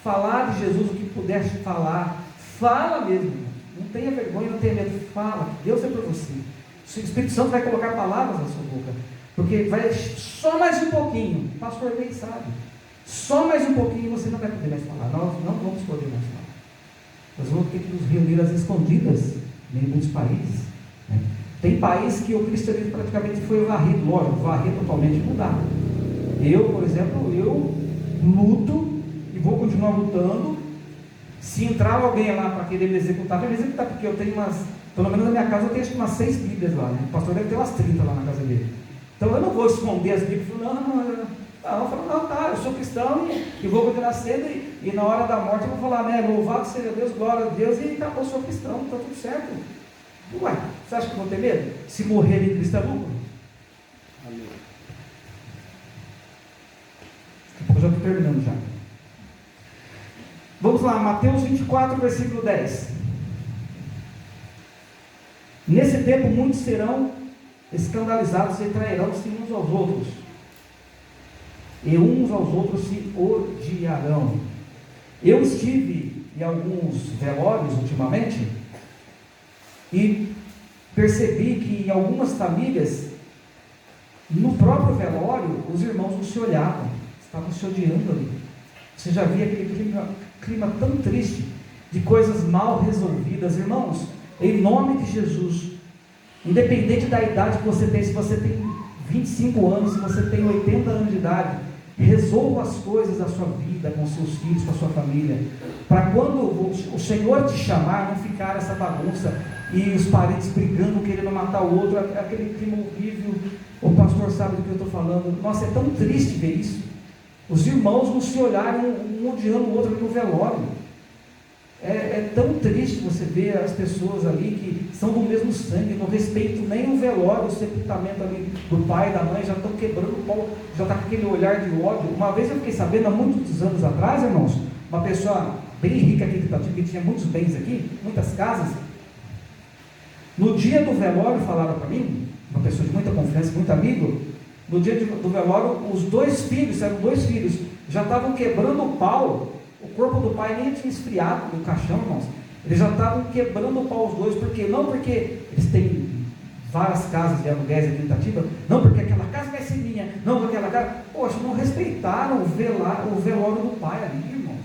falar de Jesus o que puder falar, fala mesmo, não tenha vergonha, não tenha medo, fala, Deus é por você. O Espírito Santo vai colocar palavras na sua boca, porque vai só mais um pouquinho, o pastor bem sabe, só mais um pouquinho você não vai poder mais falar, nós não vamos poder mais falar, nós vamos ter que nos reunir às escondidas em muitos países, né? Tem país que o cristianismo praticamente foi varrido, lógico, varrer totalmente não dá. Eu, por exemplo, eu luto e vou continuar lutando. Se entrar alguém lá para querer me executar, vai me executar, porque eu tenho pelo menos na minha casa eu tenho acho que umas 6 Bíblias lá, né? O pastor deve ter umas 30 lá na casa dele. Então eu não vou esconder as Bíblias, não, eu falo, não, tá, eu sou cristão e vou continuar sendo, e na hora da morte eu vou falar, né, louvado seja Deus, glória a Deus, e acabou, eu sou cristão, está tudo certo. Ué, você acha que eu vou ter medo? Se morrer em Cristo é lucro? Amém. Eu já estou terminando já. Vamos lá, Mateus 24, versículo 10. Nesse tempo muitos serão escandalizados e trairão-se uns aos outros, e uns aos outros se odiarão. Eu estive em alguns velórios ultimamente e percebi que em algumas famílias, no próprio velório, os irmãos não se olhavam, estavam se odiando ali. Você já via aquele clima tão triste, de coisas mal resolvidas. Irmãos, em nome de Jesus, independente da idade que você tem, se você tem 25 anos, se você tem 80 anos de idade, resolva as coisas da sua vida, com seus filhos, com a sua família, para quando o Senhor te chamar, não ficar essa bagunça, e os parentes brigando, querendo matar o outro, aquele clima horrível. O pastor sabe do que eu estou falando. Nossa, é tão triste ver isso. Os irmãos não se olharem, um odiando o outro ali no velório. É tão triste você ver as pessoas ali que são do mesmo sangue, não respeitam nem o velório, o sepultamento ali do pai e da mãe, já estão quebrando o pau, já está com aquele olhar de ódio. Uma vez eu fiquei sabendo, há muitos anos atrás, irmãos, uma pessoa bem rica aqui de Itatiba, que tinha muitos bens aqui, muitas casas. No dia do velório, falaram para mim, uma pessoa de muita confiança, muito amigo, no dia do velório, os 2 filhos, eram 2 filhos, já estavam quebrando o pau. O corpo do pai nem tinha esfriado no caixão, irmãos. Eles já estavam quebrando o pau os dois, porque não porque eles têm várias casas de aluguéis aqui em Itatiba, não porque aquela casa vai ser minha, não porque aquela casa, poxa, não respeitaram o velório do pai ali, irmãos.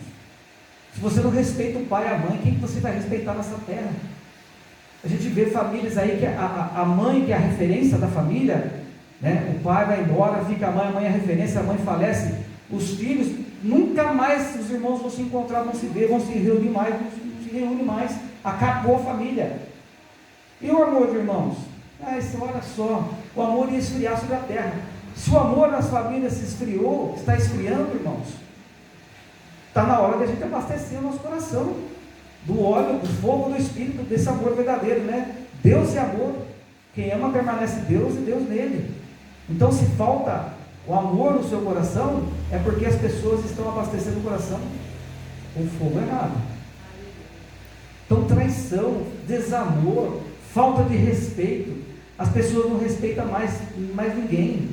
Se você não respeita o pai e a mãe, quem que você vai respeitar nessa terra? A gente vê famílias aí que a mãe que é a referência da família, né? O pai vai embora, fica a mãe é a referência, a mãe falece, os filhos, nunca mais os irmãos vão se encontrar, vão se ver, vão se reunir mais, não se reúne mais, acabou a família. E o amor de irmãos? Olha só, o amor ia esfriar sobre a terra. Se o amor nas famílias se esfriou, está esfriando, irmãos, está na hora de a gente abastecer o nosso coração do óleo, do fogo do Espírito, desse amor verdadeiro, né? Deus é amor, quem ama permanece Deus e Deus nele. Então, se falta o amor no seu coração, é porque as pessoas estão abastecendo o coração com o fogo errado. Então, traição, desamor, falta de respeito, as pessoas não respeitam mais ninguém,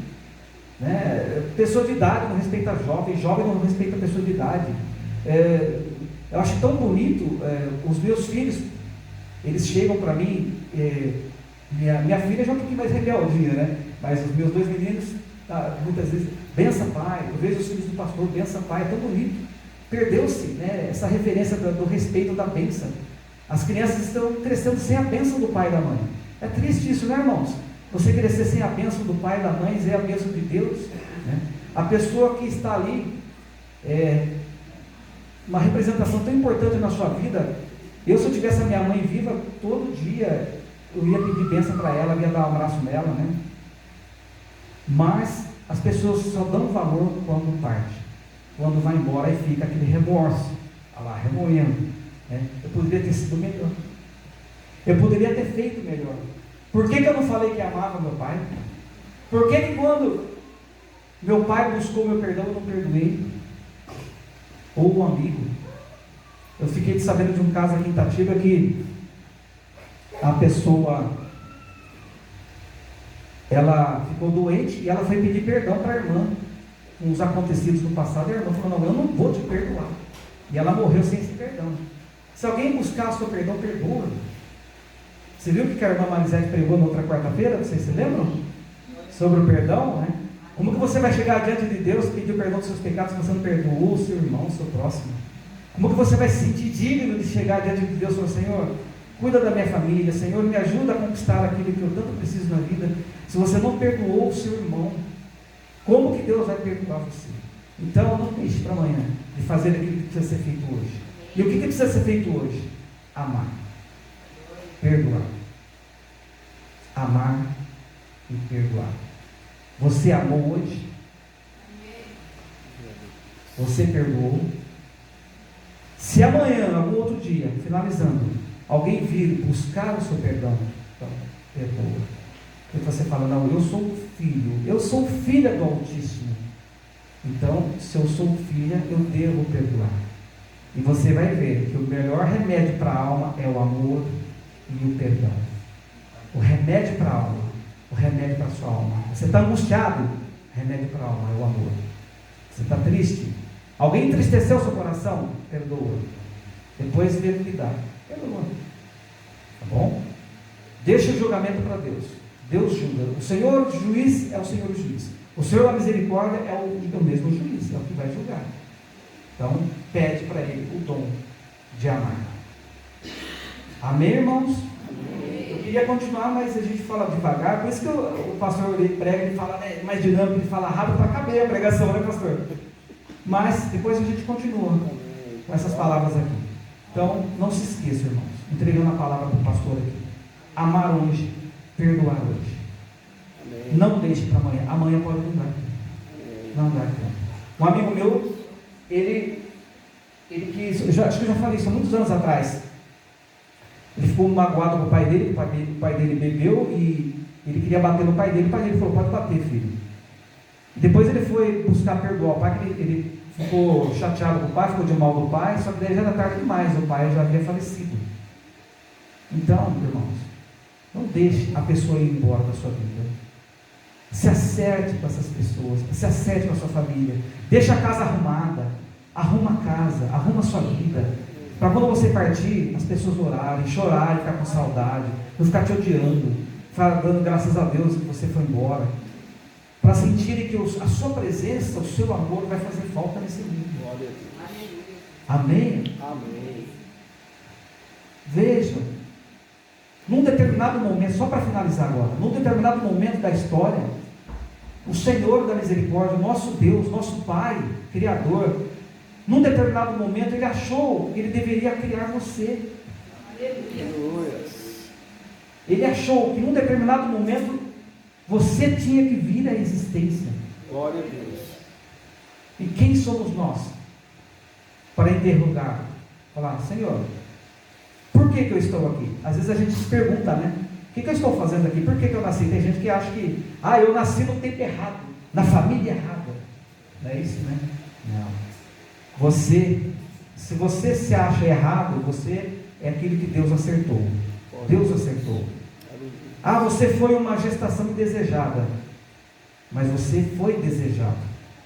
né? Pessoa de idade não respeita jovem não respeita pessoa de idade. Eu acho tão bonito, os meus filhos, eles chegam para mim, minha filha já é um pouquinho mais rebeldia, né? Mas os meus 2 meninos, muitas vezes, benção pai, eu vejo os filhos do pastor, benção pai, é tão bonito. Perdeu-se, né, essa referência do respeito da bênção. As crianças estão crescendo sem a bênção do pai e da mãe. É triste isso, né, irmãos? Você crescer sem a bênção do pai e da mãe, é a bênção de Deus, né? A pessoa que está ali, uma representação tão importante na sua vida. Se eu tivesse a minha mãe viva, todo dia eu ia pedir bênção para ela, eu ia dar um abraço nela, né? Mas as pessoas só dão valor quando parte, quando vai embora, e fica aquele remorso, lá, remoendo, né? Eu poderia ter sido melhor, eu poderia ter feito melhor. Por que eu não falei que amava meu pai? Por que quando meu pai buscou meu perdão, eu não perdoei? Ou um amigo, Eu fiquei sabendo de um caso aqui em Itatiba que a pessoa, ela ficou doente e ela foi pedir perdão para a irmã com os acontecidos do passado, e a irmã falou: não, eu não vou te perdoar. E ela morreu sem esse perdão. Se alguém buscar o seu perdão, perdoa. Você viu o que a irmã Marisete pregou na outra quarta-feira? Vocês se lembram? Sobre o perdão, né? Como que você vai chegar diante de Deus e pedir o perdão dos seus pecados se você não perdoou o seu irmão, o seu próximo? Como que você vai se sentir digno de chegar diante de Deus e falar: Senhor, cuida da minha família, Senhor, me ajuda a conquistar aquilo que eu tanto preciso na vida, se você não perdoou o seu irmão? Como que Deus vai perdoar você? Então, não deixe para amanhã de fazer aquilo que precisa ser feito hoje. E o que precisa ser feito hoje? Amar. Perdoar. Amar e perdoar. Você amou hoje? Você perdoou? Se amanhã, algum outro dia, finalizando, alguém vir buscar o seu perdão, então, perdoa. E você fala: não, eu sou filho, eu sou filha do Altíssimo. Então, se eu sou filha, eu devo perdoar. E você vai ver que o melhor remédio para a alma é o amor e o perdão. O remédio para a alma, o remédio para a sua alma. Você está angustiado? O remédio para a alma é o amor. Você está triste? Alguém entristeceu o seu coração? Perdoa. Depois vê o que dá. Perdoa. Tá bom? Deixa o julgamento para Deus. Deus julga. O Senhor juiz é o Senhor juiz. O Senhor da misericórdia é o mesmo juiz, é o que vai julgar. Então, pede para Ele o dom de amar. Amém, irmãos? Amém. Eu queria continuar, mas a gente fala devagar, por isso que o pastor ele prega, ele fala, né, mais dinâmico, ele fala rápido para caber a pregação, né, pastor? Mas depois a gente continua com essas palavras aqui. Então, não se esqueça, irmãos, entregando a palavra para o pastor aqui. Amar hoje, perdoar hoje. Amém. Não deixe para amanhã. Amanhã pode não dar tempo. Não dá tempo. Um amigo meu, ele quis, acho que eu já falei isso há muitos anos atrás. Ele ficou magoado com o pai dele, o pai dele bebeu e ele queria bater no pai dele. O pai dele falou: pode bater, filho. Depois ele foi buscar perdoar o pai, que ele ficou chateado com o pai, ficou de mal do pai, só que daí já era tarde demais, o pai já havia falecido. Então, irmãos, não deixe a pessoa ir embora da sua vida. Se acerte com essas pessoas, se acerte com a sua família, deixa a casa arrumada, arruma a casa, arruma a sua vida, para quando você partir, as pessoas orarem, chorarem, ficar com saudade, não ficar te odiando, dando graças a Deus que você foi embora, para sentirem que a sua presença, o seu amor vai fazer falta nesse mundo. Amém? Amém. Vejam, num determinado momento, só para finalizar agora, num determinado momento da história, o Senhor da misericórdia, nosso Deus, nosso Pai, Criador, num determinado momento ele achou que ele deveria criar você. Ele achou que num determinado momento você tinha que vir à existência. Glória a Deus. E quem somos nós para interrogar? Falar: Senhor, por que eu estou aqui? Às vezes a gente se pergunta, né? O que eu estou fazendo aqui? Por que eu nasci? Tem gente que acha que, eu nasci no tempo errado, na família errada. Não é isso, né? Não. Se você se acha errado, você é aquilo que Deus acertou. Deus acertou. Você foi uma gestação indesejada, mas você foi desejado.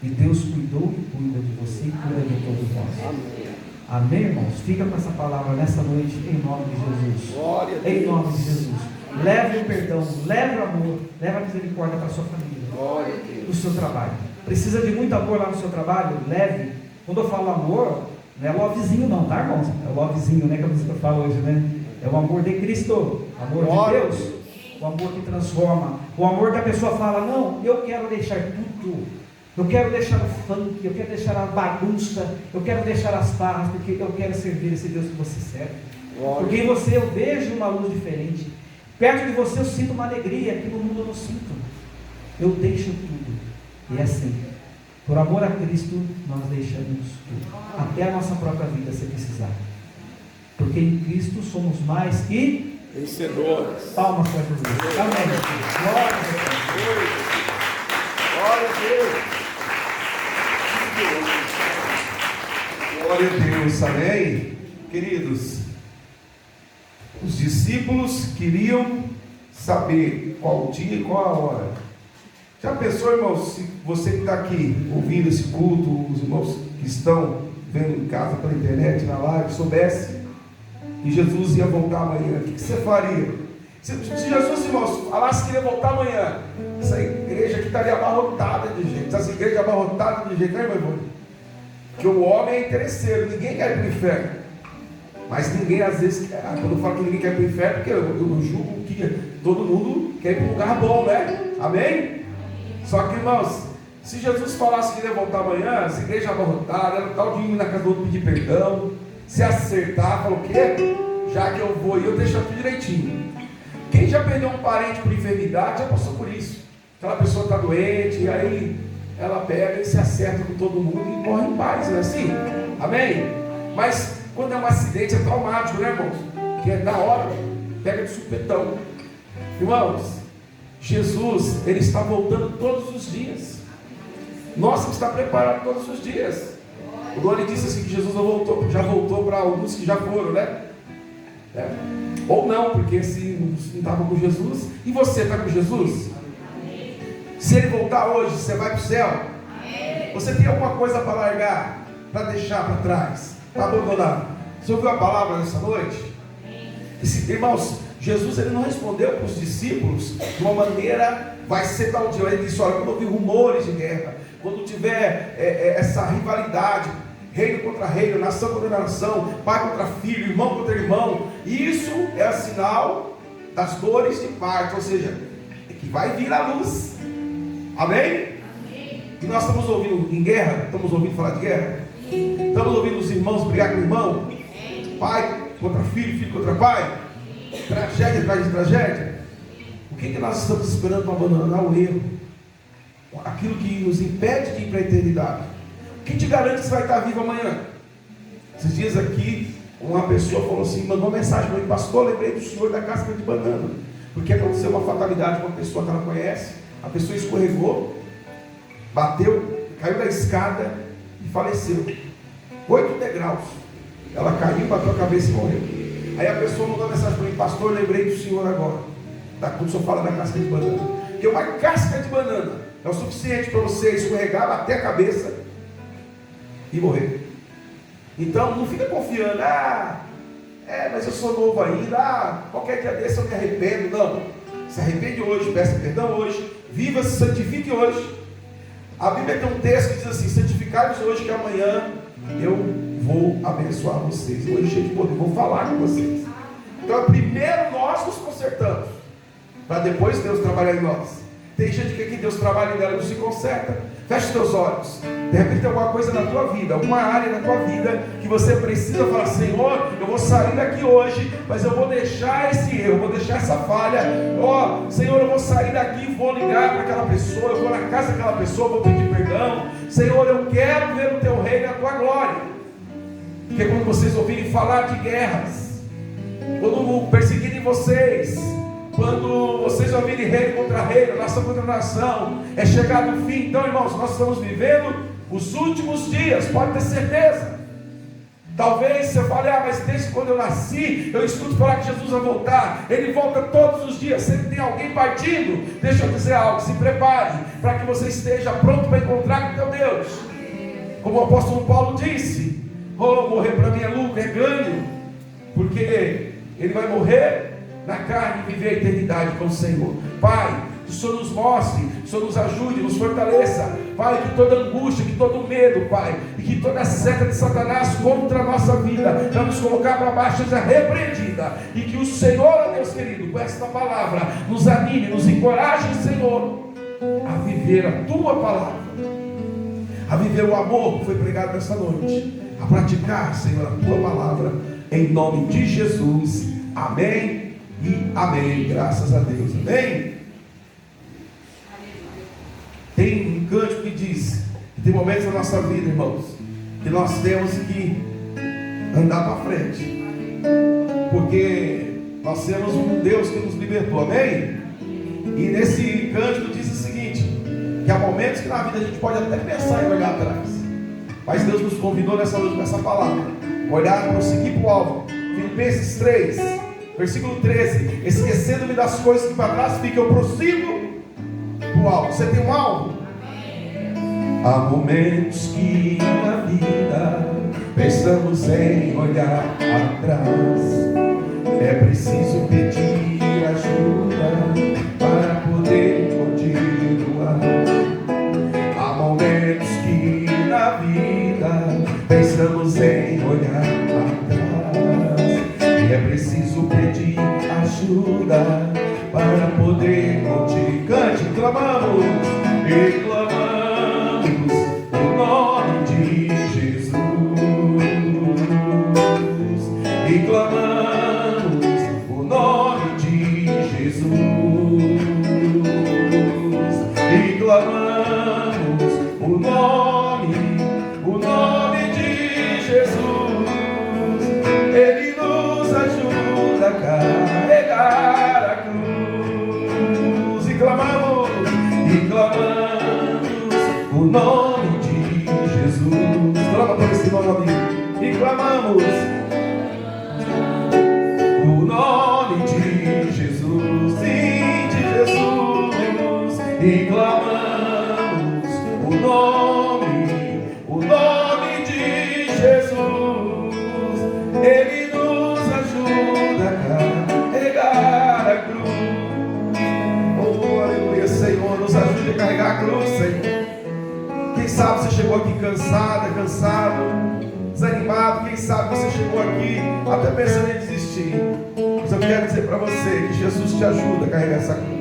E Deus cuidou e cuida de você e cuida de todos nós. Amém. Amém, irmãos? Fica com essa palavra nessa noite, em nome de Jesus. Glória a Deus. Em nome de Jesus. Leve o perdão, leve o amor, leve a misericórdia para a sua família, Glória a Deus. para o seu trabalho. Precisa de muito amor lá no seu trabalho? Leve. Quando eu falo amor, não é lovezinho não, tá, irmãos? É o lovezinho, né, que a música fala hoje, né? É o amor de Cristo, amor Glória de Deus, o amor que transforma, o amor que a pessoa fala: não, eu quero deixar tudo, eu quero deixar o funk, eu quero deixar a bagunça, eu quero deixar as farras, porque eu quero servir esse Deus que você serve. Glória. Porque em você eu vejo uma luz diferente, perto de você eu sinto uma alegria que no mundo eu não sinto. Eu deixo tudo, e é assim, por amor a Cristo nós deixamos tudo, até a nossa própria vida se precisar, porque em Cristo somos mais que vencedores. Palmas para Jesus. Amém. Glória a Deus. Glória a Deus. Glória a Deus, amém? Queridos, os discípulos queriam saber qual o dia e qual a hora. Já pensou, irmãos, se você que está aqui ouvindo esse culto, os irmãos que estão vendo em casa pela internet, na live, soubesse que Jesus ia voltar amanhã, o que você faria? Se Jesus, irmãos, falasse que ia voltar amanhã, essa igreja aqui estaria abarrotada de gente. Essa igreja abarrotada de gente, né, meu irmão? Porque o homem é interesseiro, ninguém quer ir para o inferno. Mas ninguém, às vezes, quando eu falo que ninguém quer ir para o inferno, porque eu julgo que todo mundo quer ir para um lugar bom, né? Amém? Só que, irmãos, se Jesus falasse que ia voltar amanhã, essa igreja abarrotada, era tal de ir na casa do outro pedir perdão, se acertar, falou o quê? Já que eu vou, eu deixo tudo direitinho. Quem já perdeu um parente por enfermidade, já passou por isso. Aquela pessoa está doente, e aí ela pega e se acerta com todo mundo e morre em paz, não é assim? Amém? Mas quando é um acidente é traumático, né, irmãos? Que é da hora, pega de supetão. Irmãos, Jesus, Ele está voltando todos os dias. Nós temos que estar preparados todos os dias. O Doni disse assim que Jesus já voltou para alguns que já foram, né? Ou não, porque se não estava com Jesus. E você está com Jesus? Amém. Se Ele voltar hoje, você vai para o céu? Amém. Você tem alguma coisa para largar, para deixar para trás, para abandonar? Você ouviu a palavra nessa noite? Irmãos, Jesus Ele não respondeu para os discípulos de uma maneira, vai ser tal dia. Ele disse, olha, quando houver rumores de guerra, quando tiver essa rivalidade, reino contra reino, nação contra nação, pai contra filho, irmão contra irmão, isso é sinal das dores de parto, ou seja, é que vai vir a luz. Amém? E nós estamos ouvindo em guerra, estamos ouvindo falar de guerra, estamos ouvindo os irmãos brigar com o irmão, pai contra filho, filho contra pai, tragédia atrás de tragédia. O que nós estamos esperando para abandonar o erro? Aquilo que nos impede de ir para a eternidade. Quem te garante que você vai estar vivo amanhã? Esses dias aqui, uma pessoa falou assim, mandou uma mensagem para mim, pastor, lembrei do senhor da casca de banana, porque aconteceu uma fatalidade com uma pessoa que ela conhece, a pessoa escorregou, bateu, caiu da escada e faleceu. 8 degraus. Ela caiu, bateu a cabeça e morreu. Aí a pessoa mandou uma mensagem para mim, pastor, lembrei do senhor agora, quando o senhor fala da casca de banana, porque uma casca de banana é o suficiente para você escorregar, bater a cabeça e morrer. Então não fica confiando, mas eu sou novo ainda, qualquer dia desse eu me arrependo. Não, se arrepende hoje, peça perdão hoje, viva, se santifique hoje. A Bíblia tem um texto que diz assim, santificai-vos hoje que amanhã eu vou abençoar vocês, hoje cheio de poder, vou falar com vocês. Então primeiro nós nos consertamos, para depois Deus trabalhar em nós. Tem gente que quer que Deus trabalhe nela e não se conserta. Feche os teus olhos. De repente tem alguma coisa na tua vida, alguma área na tua vida que você precisa falar, Senhor, eu vou sair daqui hoje, mas eu vou deixar esse erro, eu vou deixar essa falha. Senhor, eu vou sair daqui, vou ligar para aquela pessoa, eu vou na casa daquela pessoa, vou pedir perdão. Senhor, eu quero ver o teu reino e a tua glória. Porque quando vocês ouvirem falar de guerras, quando perseguirem vocês, quando vocês ouvirem reino contra reino, nação contra nação, é chegado o fim. Então, irmãos, nós estamos vivendo os últimos dias, pode ter certeza. Talvez você fale, mas desde quando eu nasci, eu escuto falar que Jesus vai voltar. Ele volta todos os dias, sempre tem alguém partindo. Deixa eu dizer algo, se prepare, para que você esteja pronto para encontrar com teu Deus. Como o apóstolo Paulo disse, morrer para mim é lucro, é ganho, porque ele vai morrer na carne e viver a eternidade com o Senhor. Pai, que o Senhor nos mostre, que o Senhor nos ajude, nos fortaleça, Pai, que toda angústia, que todo medo, Pai, e que toda seta de Satanás contra a nossa vida, para nos colocar para baixo, seja repreendida, e que o Senhor, Deus querido, com esta palavra, nos anime, nos encoraje, Senhor, a viver a Tua palavra, a viver o amor que foi pregado nessa noite, a praticar, Senhor, a Tua palavra, em nome de Jesus. Amém e amém, graças a Deus, amém? Tem um cântico que diz que tem momentos na nossa vida, irmãos, que nós temos que andar para frente, porque nós temos um Deus que nos libertou, amém? E nesse cântico diz o seguinte, que há momentos que na vida a gente pode até pensar em olhar atrás, mas Deus nos convidou nessa noite com essa palavra, olhar, prosseguir para o alvo. Filipenses 3, versículo 13: esquecendo-me das coisas que para trás ficam, eu prossigo para o alvo. Você tem um alvo? Há momentos que na vida pensamos em olhar atrás. É preciso pedir ajuda para poder continuar. Há momentos que na vida pensamos em olhar atrás. E é preciso pedir ajuda para poder continuar. Cante, clamamos e clamamos o nome de Jesus. E clamamos o nome de Jesus. E clamamos o nome de Jesus. Ele nos ajuda a carregar a cruz. E clamamos o nome de Jesus. Clama por esse nome. E clamamos o nome de Jesus. Sim, de Jesus. E clamamos o nome de Jesus. Ele nos ajuda a carregar a cruz. Oh, aleluia, Senhor, nos ajude a carregar a cruz, Senhor. Quem sabe você chegou aqui cansado, desanimado. Quem sabe você chegou aqui até pensando em desistir. Mas eu quero dizer para você que Jesus te ajuda a carregar essa cruz.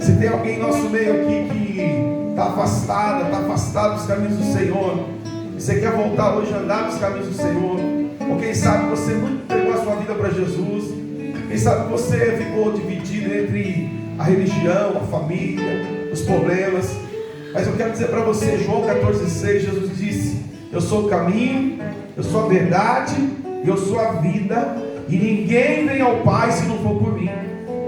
Se tem alguém em nosso meio aqui que está afastado dos caminhos do Senhor, e você quer voltar hoje a andar nos caminhos do Senhor, ou quem sabe você nunca entregou a sua vida para Jesus, quem sabe você ficou dividido entre a religião, a família, os problemas. Mas eu quero dizer para você, João 14,6, Jesus disse: eu sou o caminho, eu sou a verdade, eu sou a vida, e ninguém vem ao Pai se não for por mim.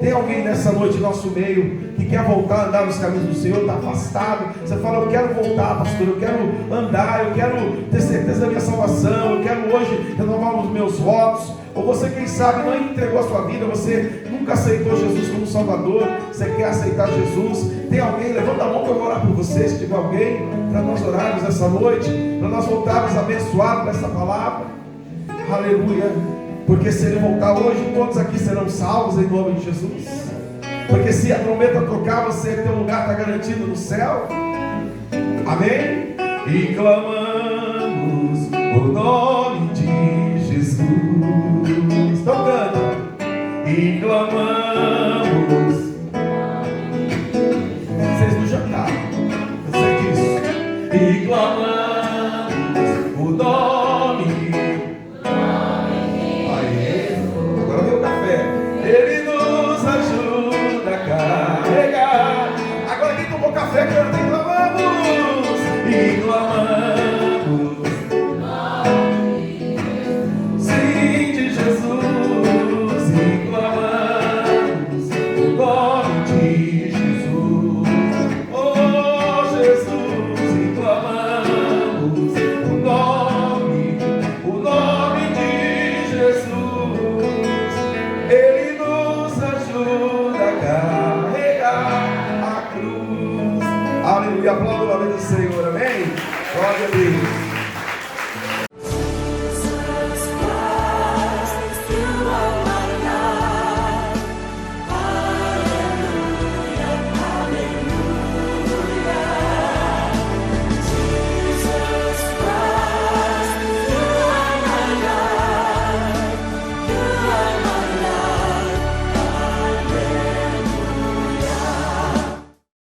Tem alguém nessa noite em nosso meio que quer voltar a andar nos caminhos do Senhor, está afastado? Você fala: eu quero voltar, pastor, eu quero andar, eu quero ter certeza da minha salvação, eu quero hoje renovar os meus votos. Ou você, quem sabe, não entregou a sua vida, você nunca aceitou Jesus como Salvador, você quer aceitar Jesus. Tem alguém? Levanta a mão que eu vou orar por você, se tiver alguém, para nós orarmos essa noite, para nós voltarmos abençoados nessa palavra. Aleluia. Porque se ele voltar hoje, todos aqui serão salvos em nome de Jesus. Porque se a trombeta tocar, você, teu lugar está garantido no céu. Amém? E clamamos o nome de Jesus. Então canta. E clamamos. Vocês não jantaram, eu sei disso. E clamamos o nome. Agora vem o café. Ele nos ajuda a carregar. Agora quem tomou café canta. E clamamos. E clamamos. Sim, de Jesus. E clamamos o nome de Jesus. Oh, Jesus. E clamamos o nome de Jesus. Ele nos ajuda a carregar a cruz. Aleluia, aplauda o nome do Senhor, amém? Glória a Deus.